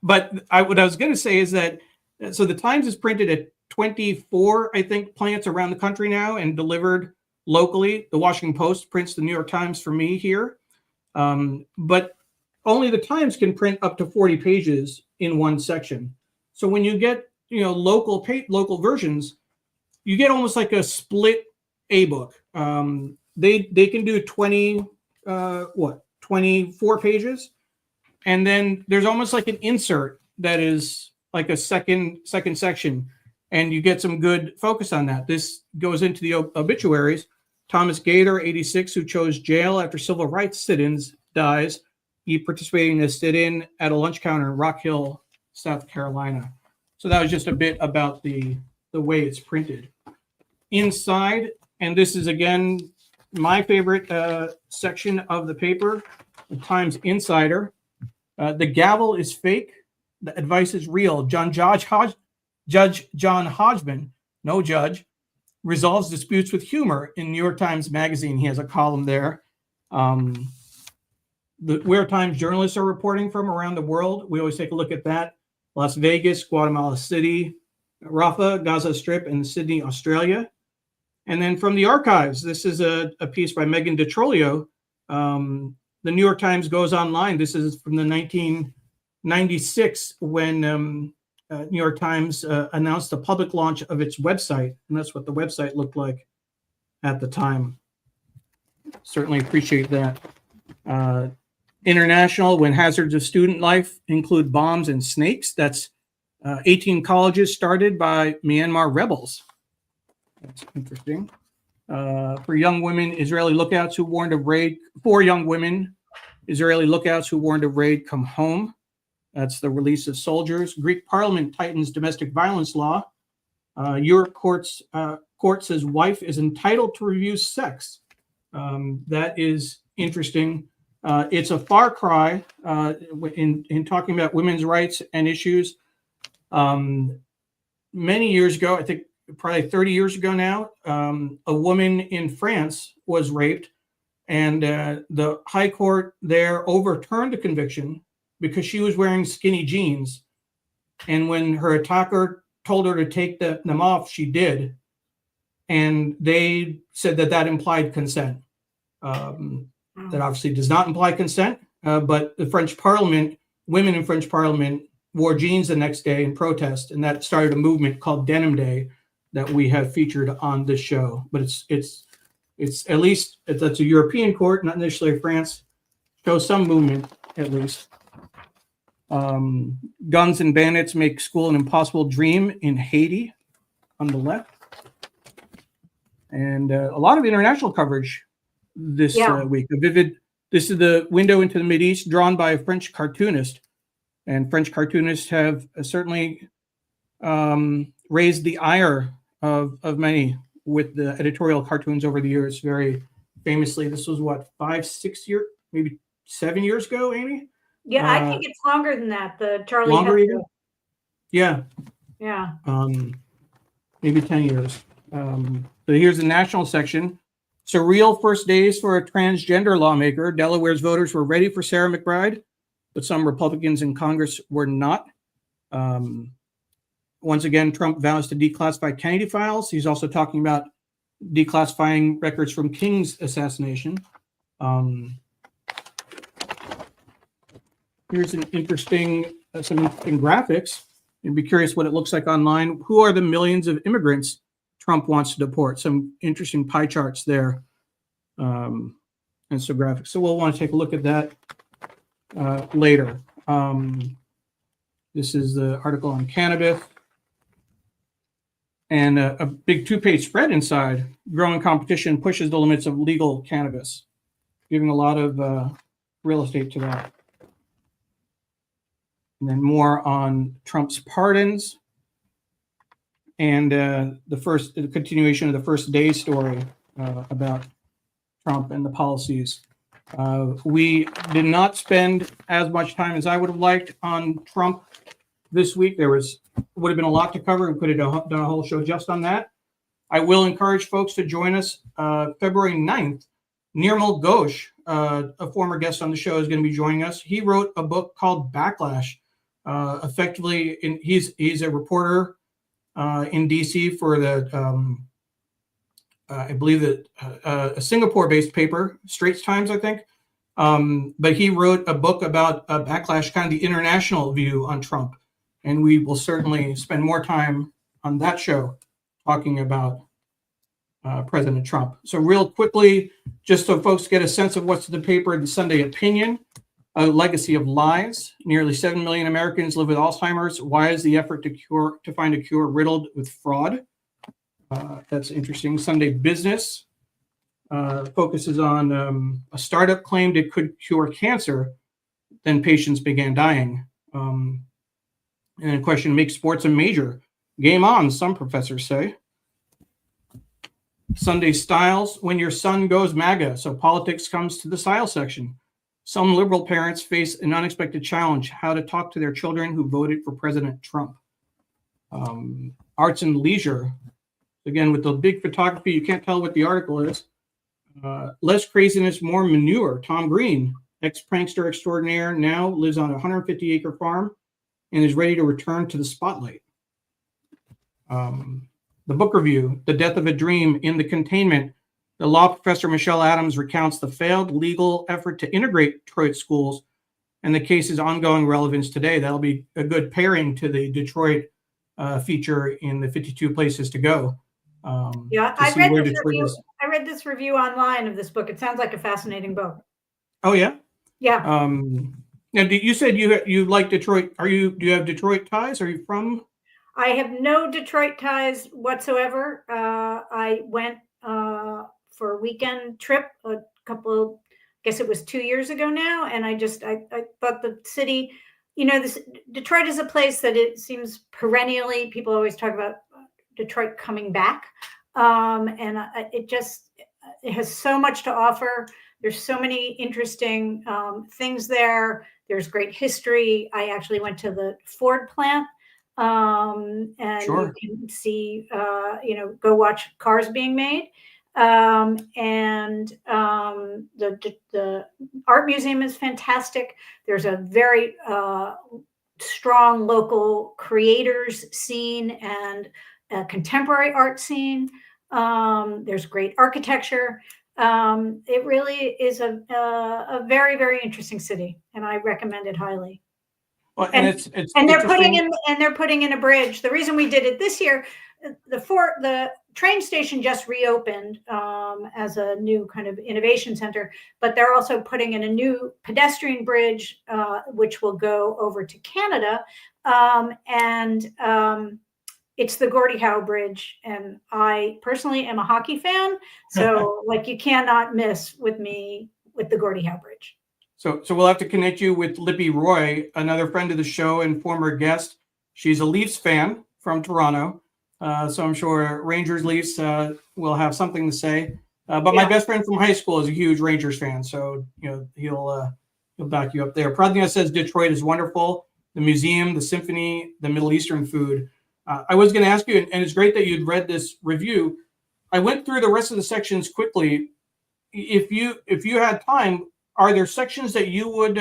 But what I was going to say is that, so the Times is printed at 24, I think, plants around the country now and delivered locally. The Washington Post prints the New York Times for me here. But only the Times can print up to 40 pages in one section. So when you get, local versions, you get almost like a split A-book. They can do 24 pages. And then there's almost like an insert that is like a second section, and you get some good focus on that. This goes into the obituaries. Thomas Gaither, 86, who chose jail after civil rights sit-ins, dies. He participated in a sit-in at a lunch counter in Rock Hill, South Carolina. So that was just a bit about the way it's printed. Inside, and this is again my favorite section of the paper, the Times Insider. The gavel is fake. The advice is real. Judge John Hodgman, no judge, resolves disputes with humor in New York Times Magazine. He has a column there. Where Times journalists are reporting from around the world. We always take a look at that. Las Vegas, Guatemala City, Rafah, Gaza Strip, and Sydney, Australia. And then from the archives, this is a piece by Megan DeTrolio. The New York Times goes online. This is from the 1996 when New York Times announced the public launch of its website. And that's what the website looked like at the time. Certainly appreciate that. International, when hazards of student life include bombs and snakes. That's 18 colleges started by Myanmar rebels. That's interesting. For young women, Israeli lookouts who warned of raid. 4 young women, Israeli lookouts who warned of raid, come home. That's the release of soldiers. Greek parliament tightens domestic violence law. Europe court says wife is entitled to review sex. That is interesting. It's a far cry in talking about women's rights and issues. Many years ago, I think probably 30 years ago now, a woman in France was raped, and the high court there overturned the conviction because she was wearing skinny jeans. And when her attacker told her to take them off, she did. And they said that implied consent. That obviously does not imply consent, but the French Parliament, women in French Parliament wore jeans the next day in protest, and that started a movement called Denim Day that we have featured on this show. But it's at least that's a European court, not necessarily France. Shows some movement at least. Guns and bandits make school an impossible dream in Haiti on the left, and a lot of international coverage this week. This is the window into the Mideast drawn by a French cartoonist, and French cartoonists have certainly raised the ire of many with the editorial cartoons over the years. Very famously, this was what, 5-6 years, maybe 7 years ago, Amy? Yeah, I think it's longer than that. The Charlie longer Hebdo. even? Yeah. Yeah. Maybe 10 years. So here's the national section. Surreal first days for a transgender lawmaker. Delaware's voters were ready for Sarah McBride, but some Republicans in Congress were not. Once again, Trump vows to declassify Kennedy files. He's also talking about declassifying records from King's assassination. Here's some interesting graphics. You'd be curious what it looks like online. Who are the millions of immigrants Trump wants to deport? Some interesting pie charts there, and some graphics. So we'll want to take a look at that later. This is the article on cannabis. And a big 2-page spread inside. Growing competition pushes the limits of legal cannabis, giving a lot of real estate to that. And then more on Trump's pardons, and the continuation of the first day story about Trump and the policies. We did not spend as much time as I would have liked on Trump this week. There would have been a lot to cover. We could have done a whole show just on that. I will encourage folks to join us February 9th. Nirmal Ghosh, a former guest on the show, is going to be joining us. He wrote a book called Backlash. He's a reporter in DC for the I believe that a Singapore-based paper, Straits Times, I think. But he wrote a book about Backlash, kind of the international view on Trump, and we will certainly spend more time on that show talking about President Trump. So real quickly, just so folks get a sense of what's in the paper, the Sunday Opinion. A legacy of lies. Nearly 7 million Americans live with Alzheimer's. Why is the effort to find a cure riddled with fraud? That's interesting. Sunday Business focuses on a startup claimed it could cure cancer. Then patients began dying. And a question, make sports a major. Game on, some professors say. Sunday styles, when your son goes MAGA, so politics comes to the style section. Some liberal parents face an unexpected challenge, how to talk to their children who voted for President Trump. Arts and leisure, again, with the big photography, you can't tell what the article is. Less craziness, more manure. Tom Green, ex-prankster extraordinaire, now lives on a 150-acre farm and is ready to return to the spotlight. The book review, The Death of a Dream in the Containment. The law professor Michelle Adams recounts the failed legal effort to integrate Detroit schools and the case's ongoing relevance today. That'll be a good pairing to the Detroit feature in the 52 Places to Go. Yeah, I read this review online of this book. It sounds like a fascinating book. Oh yeah? Yeah. Now, you said you like Detroit. Do you have Detroit ties? Are you from? I have no Detroit ties whatsoever. I went for a weekend trip I guess it was 2 years ago now, and I thought the city, Detroit is a place that it seems perennially, people always talk about Detroit coming back, and it has so much to offer. There's so many interesting things there. There's great history. I actually went to the Ford plant. And Sure. You can see, go watch cars being made. The art museum is fantastic. There's a very strong local creators scene and a contemporary art scene. There's great architecture. It really is a very, very interesting city, and I recommend it highly. Well, they're putting in a bridge. The reason we did it this year, the train station just reopened as a new kind of innovation center, but they're also putting in a new pedestrian bridge, which will go over to Canada. It's the Gordie Howe Bridge, and I personally am a hockey fan, so you cannot miss with me with the Gordie Howe Bridge. So we'll have to connect you with Lippy Roy, another friend of the show and former guest. She's a Leafs fan from Toronto, so I'm sure Rangers Leafs will have something to say. But my best friend from high school is a huge Rangers fan, so he'll back you up there. Pradnya says Detroit is wonderful. The museum, the symphony, the Middle Eastern food. I was going to ask you, and it's great that you'd read this review. I went through the rest of the sections quickly. If you had time, are there sections that you would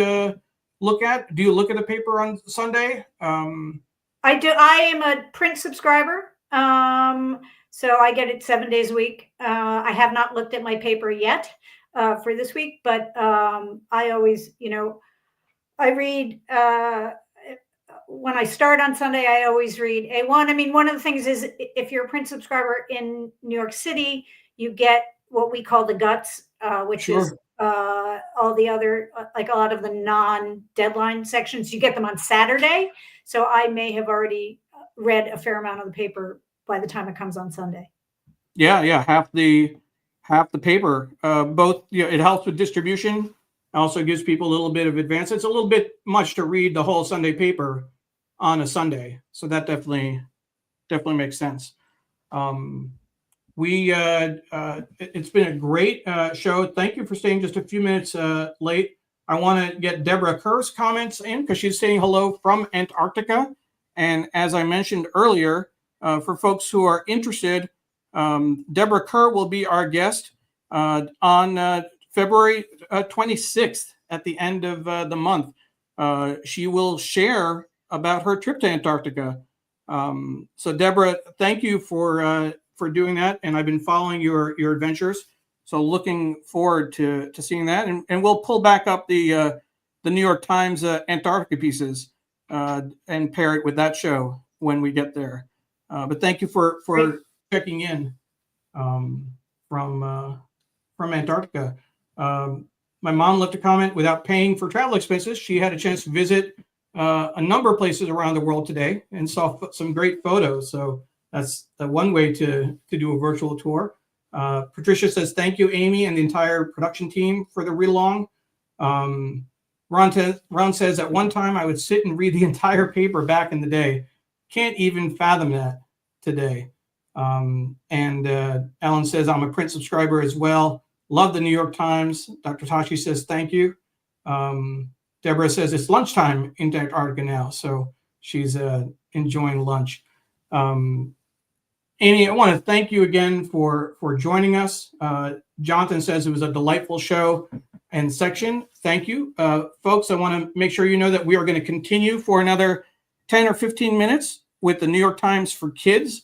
look at? Do you look at the paper on Sunday? I do. I am a print subscriber, so I get it 7 days a week. I have not looked at my paper yet for this week, but I always, I read. When I start on Sunday, I always read A1. I mean, one of the things is if you're a print subscriber in New York City, you get what we call the guts, which is all the other, a lot of the non-deadline sections. You get them on Saturday. So I may have already read a fair amount of the paper by the time it comes on Sunday. Yeah. Half the paper, both, it helps with distribution. Also gives people a little bit of advance. It's a little bit much to read the whole Sunday paper on a Sunday. So that definitely makes sense. It's been a great show. Thank you for staying just a few minutes late. I want to get Deborah Kerr's comments in because she's saying hello from Antarctica. And as I mentioned earlier, for folks who are interested, Deborah Kerr will be our guest on February 26th at the end of the month. She will share about her trip to Antarctica. So Deborah, thank you for doing that. And I've been following your adventures. So looking forward to seeing that. And we'll pull back up the New York Times Antarctica pieces and pair it with that show when we get there. But thank you for checking in from Antarctica. My mom left a comment, without paying for travel expenses, she had a chance to visit a number of places around the world today and saw some great photos. So that's the one way to do a virtual tour. Patricia says, thank you, Amy, and the entire production team for the read along. Ron says, at one time I would sit and read the entire paper back in the day. Can't even fathom that today. And Ellen says, I'm a print subscriber as well. Love the New York Times. Dr. Tashi says, thank you. Deborah says, it's lunchtime in Antarctica now. So she's enjoying lunch. Amy, I want to thank you again for joining us. Jonathan says it was a delightful show and section. Thank you. Folks, I want to make sure you know that we are going to continue for another 10 or 15 minutes with the New York Times for Kids,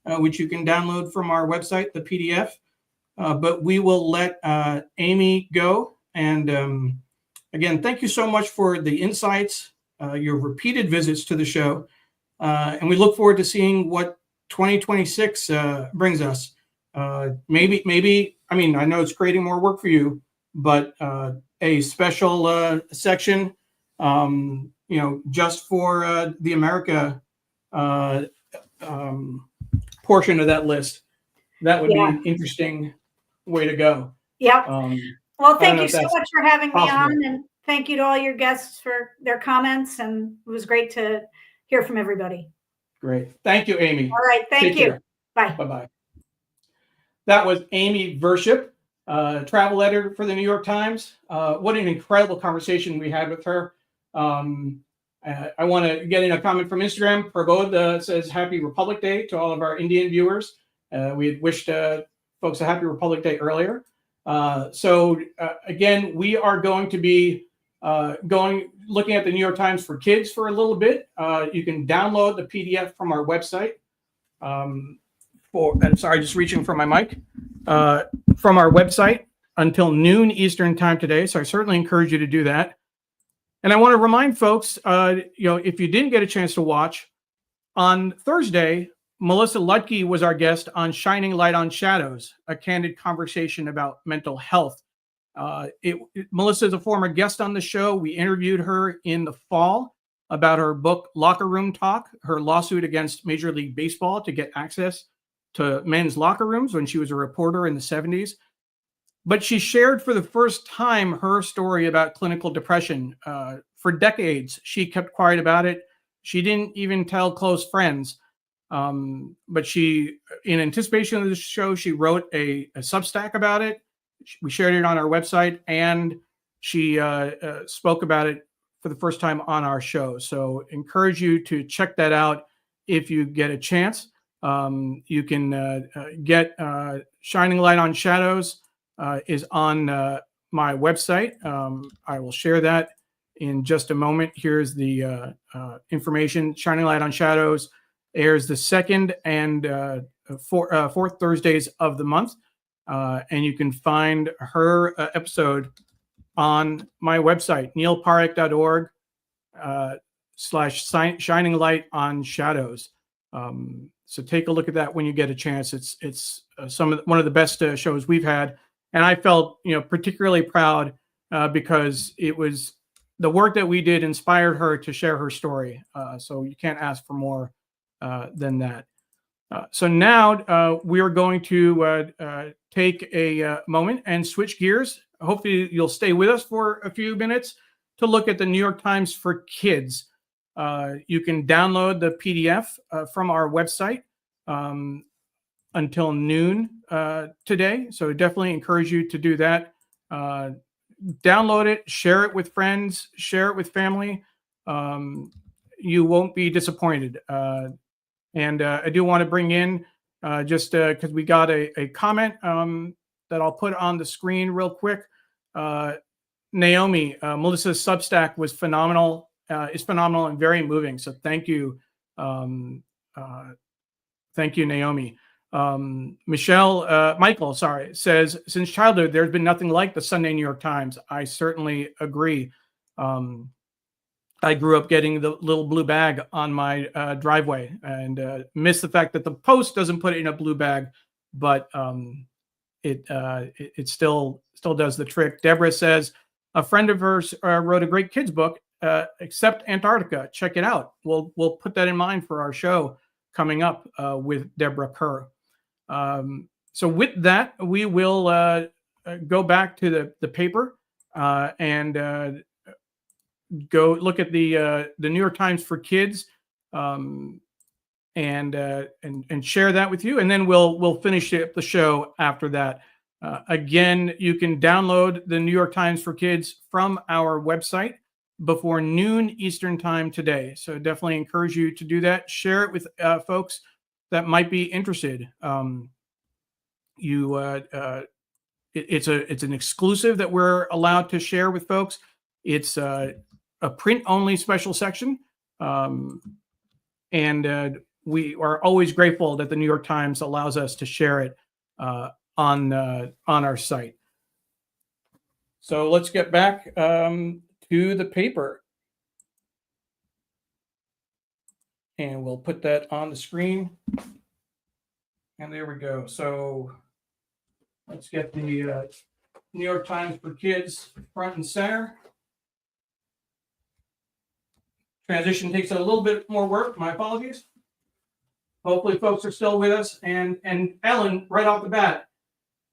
which you can download from our website, the PDF. But we will let Amy go. And again, thank you so much for the insights, your repeated visits to the show. And we look forward to seeing what 2026 brings us. Maybe, I mean, I know it's creating more work for you, but a special section, just for the America portion of that list. That would be an interesting way to go. Yep. Well, thank you so much for having me on, and thank you to all your guests for their comments, and it was great to hear from everybody. Great. Thank you, Amy. All right. Thank you. Bye. Bye-bye. That was Amy Virshup, travel editor for the New York Times. What an incredible conversation we had with her. I want to get in a comment from Instagram. Prabodh says, Happy Republic Day to all of our Indian viewers. We had wished folks a Happy Republic Day earlier. Again, we are going to be looking at the New York Times for Kids for a little bit. You can download the PDF from our website. Just reaching for my mic. From our website until noon Eastern time today. So I certainly encourage you to do that. And I want to remind folks, if you didn't get a chance to watch, on Thursday, Melissa Lutke was our guest on Shining Light on Shadows, a candid conversation about mental health. Melissa is a former guest on the show. We interviewed her in the fall about her book, Locker Room Talk, her lawsuit against Major League Baseball to get access to men's locker rooms when she was a reporter in the 70s. But she shared for the first time her story about clinical depression. For decades, she kept quiet about it. She didn't even tell close friends. But she, in anticipation of the show, she wrote a Substack about it. We shared it on our website, and she spoke about it for the first time on our show. So encourage you to check that out if you get a chance. You can get Shining Light on Shadows is on my website. I will share that in just a moment. Here's the information. Shining Light on Shadows airs the second and fourth Thursdays of the month. And you can find her episode on my website, neilparekh.org /Shining Light on Shadows. So take a look at that when you get a chance. It's one of the best shows we've had. And I felt, particularly proud because it was the work that we did inspired her to share her story. So you can't ask for more than that. So now we are going to take a moment and switch gears. Hopefully you'll stay with us for a few minutes to look at the New York Times for Kids. You can download the PDF from our website until noon today. So definitely encourage you to do that. Download it, share it with friends, share it with family. You won't be disappointed. And I do want to bring in, just because we got a comment that I'll put on the screen real quick. Naomi, Melissa's Substack was phenomenal. Is phenomenal and very moving. So thank you. Thank you, Naomi. Michael says, since childhood, there's been nothing like the Sunday New York Times. I certainly agree. I grew up getting the little blue bag on my driveway and miss the fact that the Post doesn't put it in a blue bag, but it still does the trick. Deborah says, a friend of hers wrote a great kids book, Except Antarctica. Check it out. We'll put that in mind for our show coming up with Deborah Kerr. So with that, we will go back to the paper and go look at the New York Times for Kids, and share that with you, and then we'll finish the show after that. Again, you can download the New York Times for Kids from our website before noon Eastern time today. So definitely encourage you to do that. Share it with folks that might be interested. It's an exclusive that we're allowed to share with folks. It's a print only special section, and we are always grateful that the New York Times allows us to share it on our site. So let's get back to the paper, and we'll put that on the screen. And there we go. So let's get the New York Times for Kids front and center. Transition takes a little bit more work. My apologies. Hopefully folks are still with us. And Ellen, right off the bat,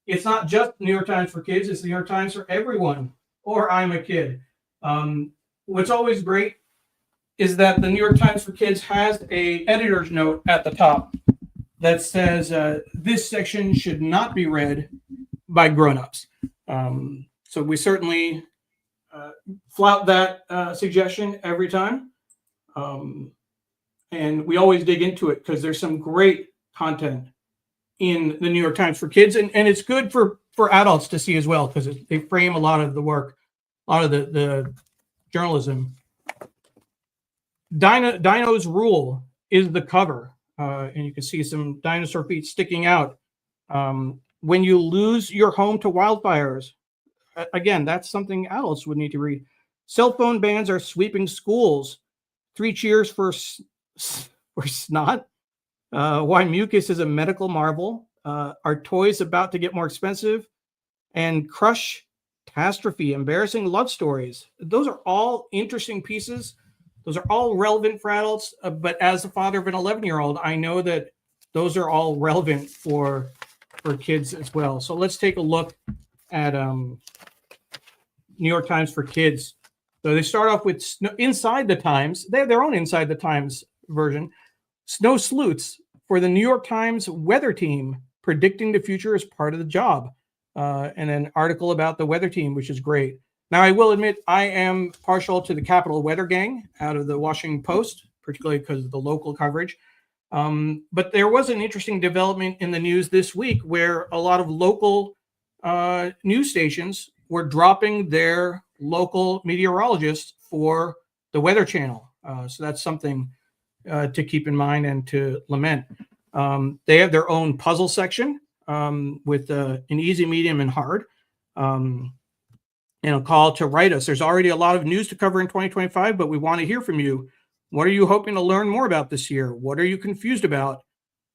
it's not just New York Times for Kids, it's the New York Times for everyone, or I'm a kid. What's always great is that the New York Times for Kids has a editor's note at the top that says this section should not be read by grown-ups. So we certainly flout that suggestion every time. And we always dig into it because there's some great content in the New York Times for Kids, and it's good for adults to see as well, because they frame a lot of the work, a lot of the journalism. Dino's Rule is the cover, and you can see some dinosaur feet sticking out. When you lose your home to wildfires, again, that's something adults would need to read. Cell phone bans are sweeping schools. 3 cheers for snot. Why mucus is a medical marvel. Are toys about to get more expensive? And Crush Catastrophe, embarrassing love stories. Those are all interesting pieces. Those are all relevant for adults. But as the father of an 11-year-old, I know that those are all relevant for kids as well. So let's take a look at New York Times for Kids. So they start off with Inside the Times. They have their own Inside the Times version. Snow sleuths for the New York Times weather team, predicting the future is part of the job. And an article about the weather team, which is great. Now, I will admit I am partial to the Capitol Weather Gang out of the Washington Post, particularly because of the local coverage. But there was an interesting development in the news this week where a lot of local news stations were dropping their local meteorologists for the Weather Channel. So that's something to keep in mind and to lament. They have their own puzzle section with an easy, medium, and hard. And a call to write us. There's already a lot of news to cover in 2025, but we want to hear from you. What are you hoping to learn more about this year? What are you confused about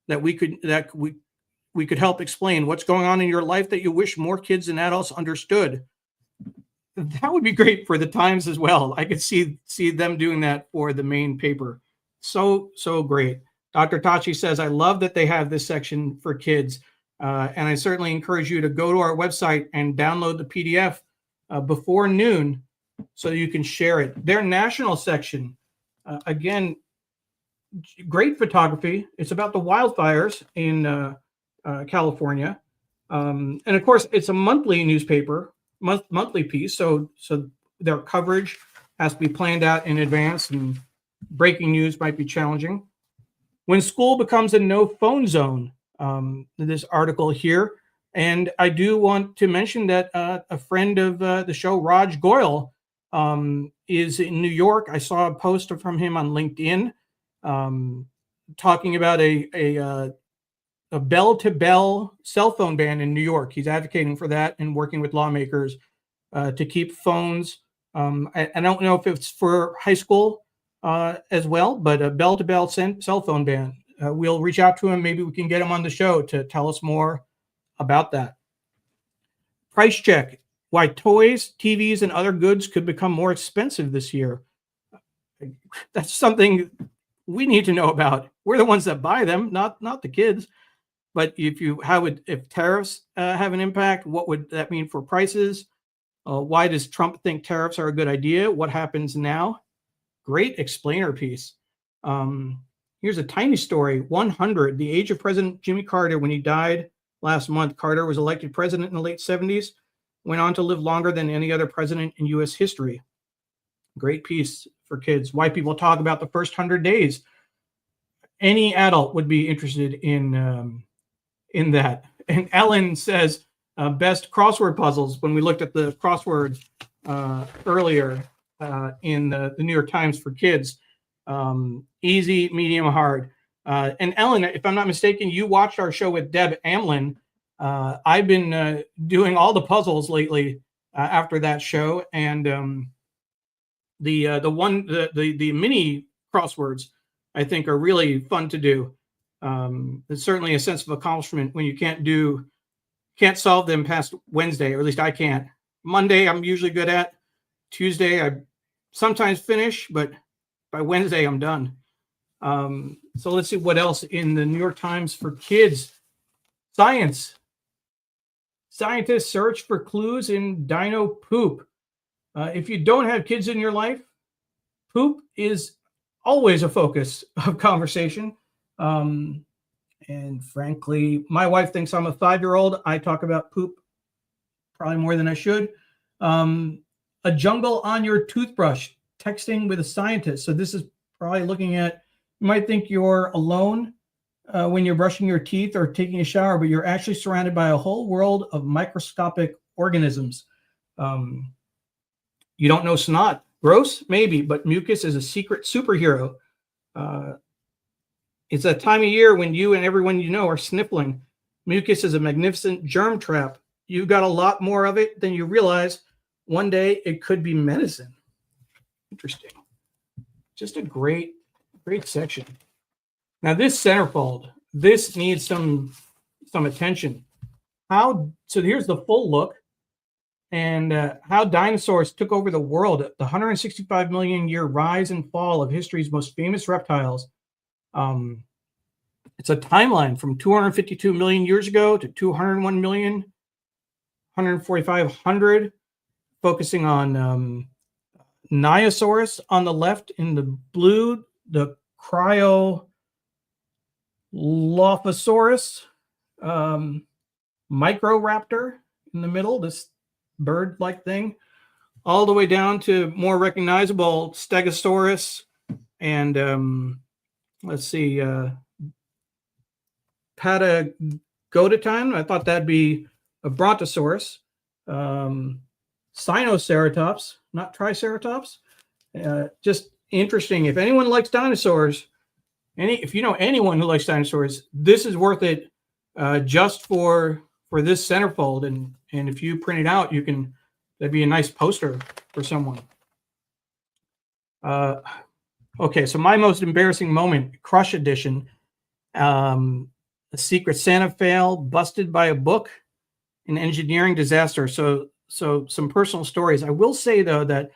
that we could help explain? What's going on in your life that you wish more kids and adults understood? That would be great for the Times as well. I could see them doing that for the main paper. So great. Dr. Tachi says, I love that they have this section for kids. And I certainly encourage you to go to our website and download the PDF before noon so you can share it. Their national section, again, great photography. It's about the wildfires in California. And of course, it's a monthly newspaper, monthly piece. So their coverage has to be planned out in advance, and breaking news might be challenging. When school becomes a no phone zone, this article here. And I do want to mention that a friend of the show, Raj Goyal, is in New York. I saw a post from him on LinkedIn talking about a bell-to-bell cell phone ban in New York. He's advocating for that and working with lawmakers to keep phones. I don't know if it's for high school as well, but a bell-to-bell cell phone ban. We'll reach out to him. Maybe we can get him on the show to tell us more about that. Price check. Why toys, TVs, and other goods could become more expensive this year. That's something we need to know about. We're the ones that buy them, not the kids. But if tariffs have an impact, what would that mean for prices? Why does Trump think tariffs are a good idea? What happens now? Great explainer piece. Here's a tiny story. 100, the age of President Jimmy Carter when he died last month. Carter was elected president in the late 70s, went on to live longer than any other president in U.S. history. Great piece for kids. Why people talk about the first 100 days. Any adult would be interested in that. And Ellen says, best crossword puzzles. When we looked at the crossword earlier in the New York Times for kids, easy, medium, hard. And Ellen, if I'm not mistaken, you watched our show with Deb Amlin. I've been doing all the puzzles lately after that show, and the mini crosswords I think are really fun to do. It's certainly a sense of accomplishment when you can't solve them past Wednesday, or at least I can't. Monday I'm usually good at. Tuesday I sometimes finish, but by Wednesday I'm done. So let's see what else in the New York Times for kids. Science. Scientists search for clues in dino poop. If you don't have kids in your life, poop is always a focus of conversation. And frankly, my wife thinks I'm a 5-year-old. I talk about poop probably more than I should. A jungle on your toothbrush, texting with a scientist. So this is probably looking at, you might think you're alone when you're brushing your teeth or taking a shower, but you're actually surrounded by a whole world of microscopic organisms. You don't know snot. Gross? Maybe, but mucus is a secret superhero. It's a time of year when you and everyone you know are sniffling. Mucus is a magnificent germ trap. You've got a lot more of it than you realize. One day it could be medicine. Interesting. Just a great section. Now this centerfold, this needs some attention. So here's the full look, and how dinosaurs took over the world. The 165 million year rise and fall of history's most famous reptiles. It's a timeline from 252 million years ago to 201 million, 14500, focusing on Niosaurus on the left in the blue, the Cryolophosaurus, Microraptor in the middle, this bird-like thing, all the way down to more recognizable Stegosaurus and let's see, Patagodoton. I thought that'd be a Brontosaurus. Sinoceratops, not Triceratops. Just interesting. If anyone likes dinosaurs, if you know anyone who likes dinosaurs, this is worth it just for this centerfold. And if you print it out, that'd be a nice poster for someone. Okay, so my most embarrassing moment, Crush Edition. A Secret Santa fail, busted by a book, an engineering disaster. So some personal stories. I will say though that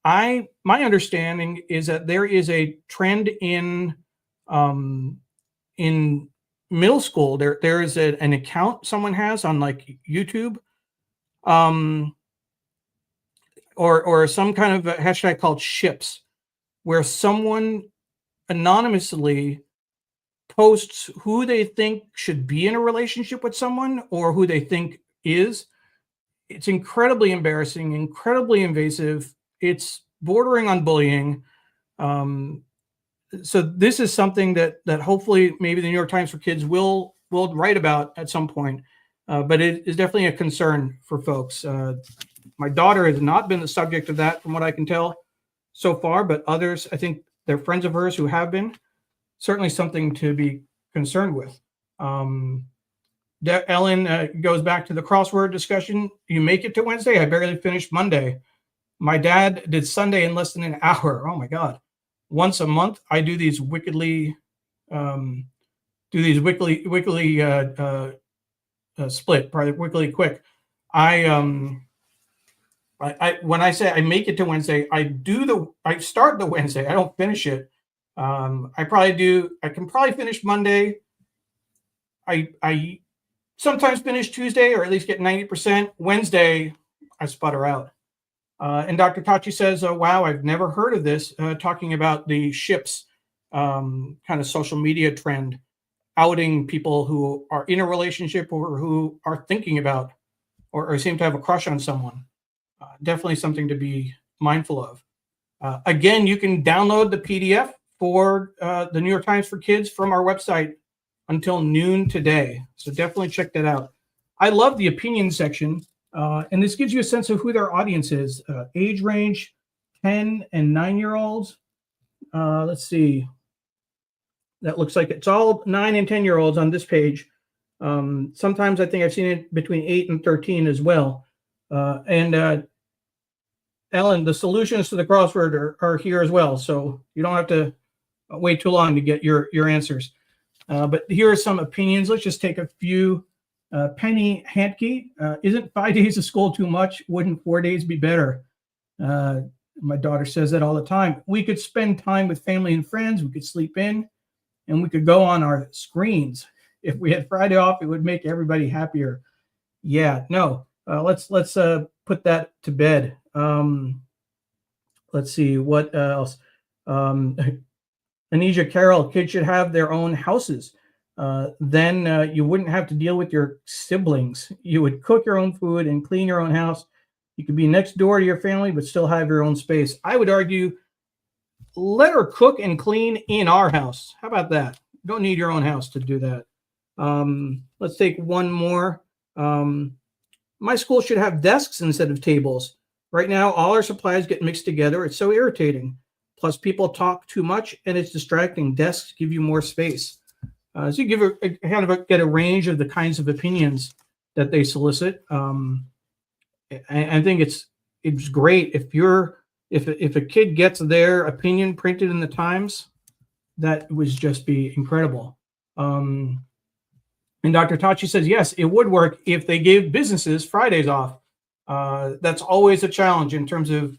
my understanding is that there is a trend in middle school. There is an account someone has on like YouTube, or some kind of a hashtag called ships, where someone anonymously posts who they think should be in a relationship with someone or who they think is. It's incredibly embarrassing, incredibly invasive. It's bordering on bullying. So this is something that hopefully maybe the New York Times for Kids will write about at some point. But it is definitely a concern for folks. My daughter has not been the subject of that from what I can tell so far, but others, I think they're friends of hers who have been. Certainly something to be concerned with. Ellen goes back to the crossword discussion. You make it to Wednesday. I barely finished Monday. My dad did Sunday in less than an hour. Oh my God. Once a month, I do these wickedly split, probably wickedly quick. When I say I make it to Wednesday, I start the Wednesday. I don't finish it. I can probably finish Monday. I sometimes finish Tuesday, or at least get 90%. Wednesday, I spot her out. And Dr. Tachi says, wow, I've never heard of this, talking about the ships kind of social media trend, outing people who are in a relationship or who are thinking about or seem to have a crush on someone. Definitely something to be mindful of. Again, you can download the PDF for the New York Times for Kids from our website until noon today. So definitely check that out. I love the opinion section. And this gives you a sense of who their audience is. Age range, 10 and 9-year-olds. Let's see. That looks like it's all 9 and 10-year-olds on this page. Sometimes I think I've seen it between 8 and 13 as well. And Ellen, the solutions to the crossword are here as well. So you don't have to wait too long to get your answers. But here are some opinions. Let's just take a few. Penny Hantke, isn't 5 days of school too much? Wouldn't 4 days be better? My daughter says that all the time. We could spend time with family and friends. We could sleep in, and we could go on our screens. If we had Friday off, it would make everybody happier. Yeah, no. Let's put that to bed. Let's see what else. Anisha Carroll, kids should have their own houses. Then you wouldn't have to deal with your siblings. You would cook your own food and clean your own house. You could be next door to your family, but still have your own space. I would argue, let her cook and clean in our house. How about that? You don't need your own house to do that. Let's take one more. My school should have desks instead of tables. Right now, all our supplies get mixed together. It's so irritating. Plus, people talk too much, and it's distracting. Desks give you more space. So you give get a range of the kinds of opinions that they solicit. I think it's great if a kid gets their opinion printed in the Times, that would just be incredible. And Dr. Tachi says, yes, it would work if they gave businesses Fridays off. That's always a challenge in terms of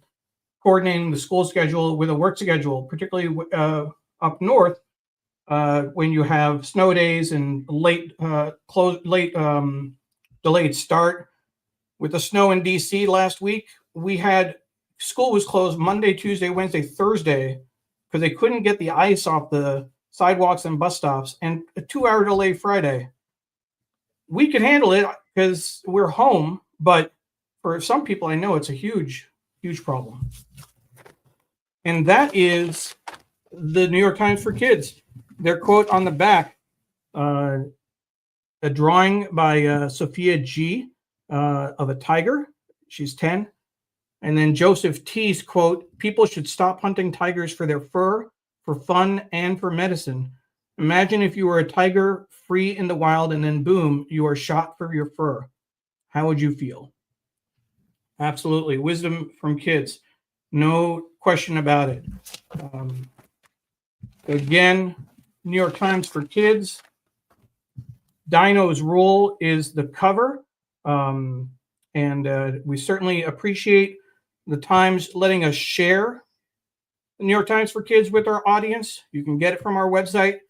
coordinating the school schedule with a work schedule, particularly up north. When you have snow days and delayed start. With the snow in DC last week, school was closed Monday, Tuesday, Wednesday, Thursday, because they couldn't get the ice off the sidewalks and bus stops, and a 2-hour delay Friday. We could handle it because we're home, but for some people, I know it's a huge, huge problem. And that is the New York Times for Kids. Their quote on the back, a drawing by Sophia G. Of a tiger. She's 10. And then Joseph T.'s quote, people should stop hunting tigers for their fur, for fun, and for medicine. Imagine if you were a tiger free in the wild and then boom, you are shot for your fur. How would you feel? Absolutely. Wisdom from kids. No question about it. Again, New York Times for Kids. Dino's Rule is the cover. And we certainly appreciate the Times letting us share the New York Times for Kids with our audience. You can get it from our website,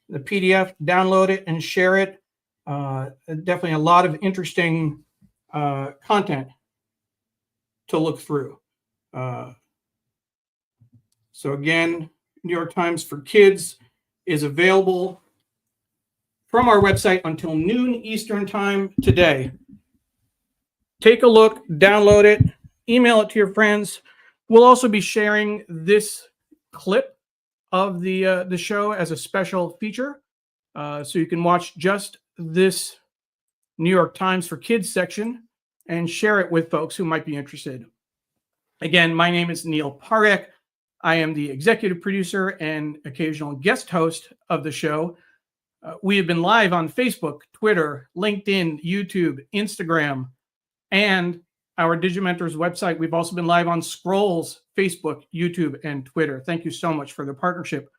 the PDF, download it and share it. Definitely a lot of interesting content to look through. So again, New York Times for Kids is available from our website until noon Eastern time today. Take a look, download it, email it to your friends. We'll also be sharing this clip of the show as a special feature. So you can watch just this New York Times for Kids section and share it with folks who might be interested. Again, my name is Neil Parekh. I am the executive producer and occasional guest host of the show. We have been live on Facebook, Twitter, LinkedIn, YouTube, Instagram, and our Digimentors website. We've also been live on Scroll's Facebook, YouTube, and Twitter. Thank you so much for the partnership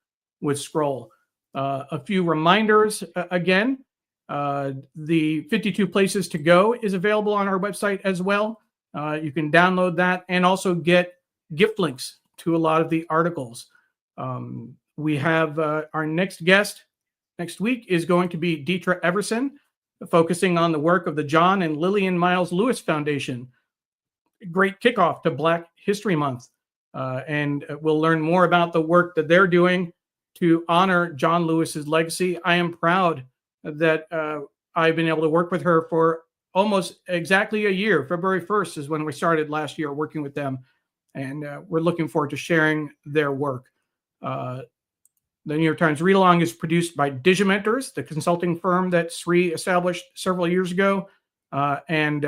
with Scroll. A few reminders again. The 52 Places to Go is available on our website as well. You can download that and also get gift links to a lot of the articles. We have our next guest next week is going to be Detria Everson, focusing on the work of the John and Lillian Miles Lewis Foundation. great kickoff to Black History Month. And we'll learn more about the work that they're doing to honor John Lewis's legacy. I am proud that I've been able to work with her for almost exactly a year. February 1st is when we started last year working with them. And we're looking forward to sharing their work. The New York Times Read Along is produced by Digimentors, the consulting firm that Sri established several years ago. And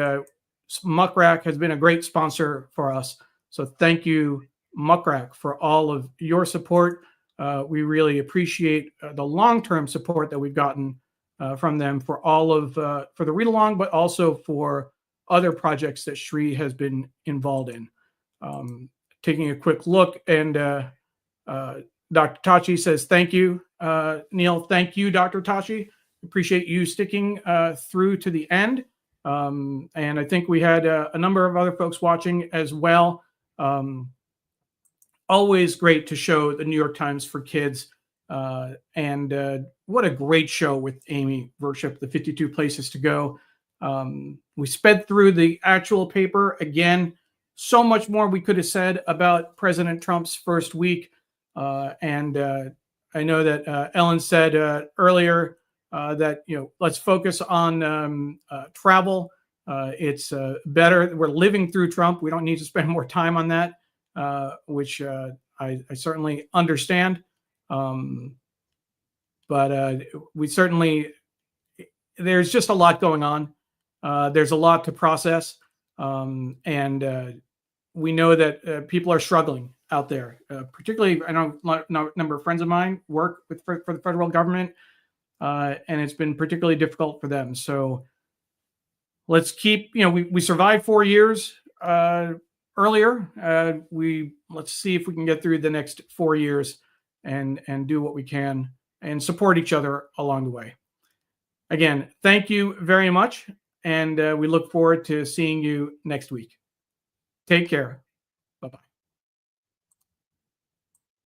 Muckrack has been a great sponsor for us. So thank you, Muckrack, for all of your support. We really appreciate the long-term support that we've gotten from them for all of for the Read Along, but also for other projects that Sri has been involved in. Taking a quick look, and Dr. Tachi says, thank you, Neil. Thank you, Dr. Tachi. Appreciate you sticking through to the end. And I think we had a number of other folks watching as well. Always great to show the New York Times for Kids. And what a great show with Amy Virshup, the 52 Places to Go. We sped through the actual paper. Again, so much more we could have said about President Trump's first week. And I know that Ellen said earlier that, let's focus on travel. It's better. We're living through Trump. We don't need to spend more time on that, which I certainly understand. But we certainly, there's just a lot going on. There's a lot to process. And we know that people are struggling out there, particularly, I know a number of friends of mine work for the federal government, and it's been particularly difficult for them. So let's keep, we survived 4 years earlier. Let's see if we can get through the next 4 years and do what we can and support each other along the way. Again, thank you very much. And we look forward to seeing you next week. Take care.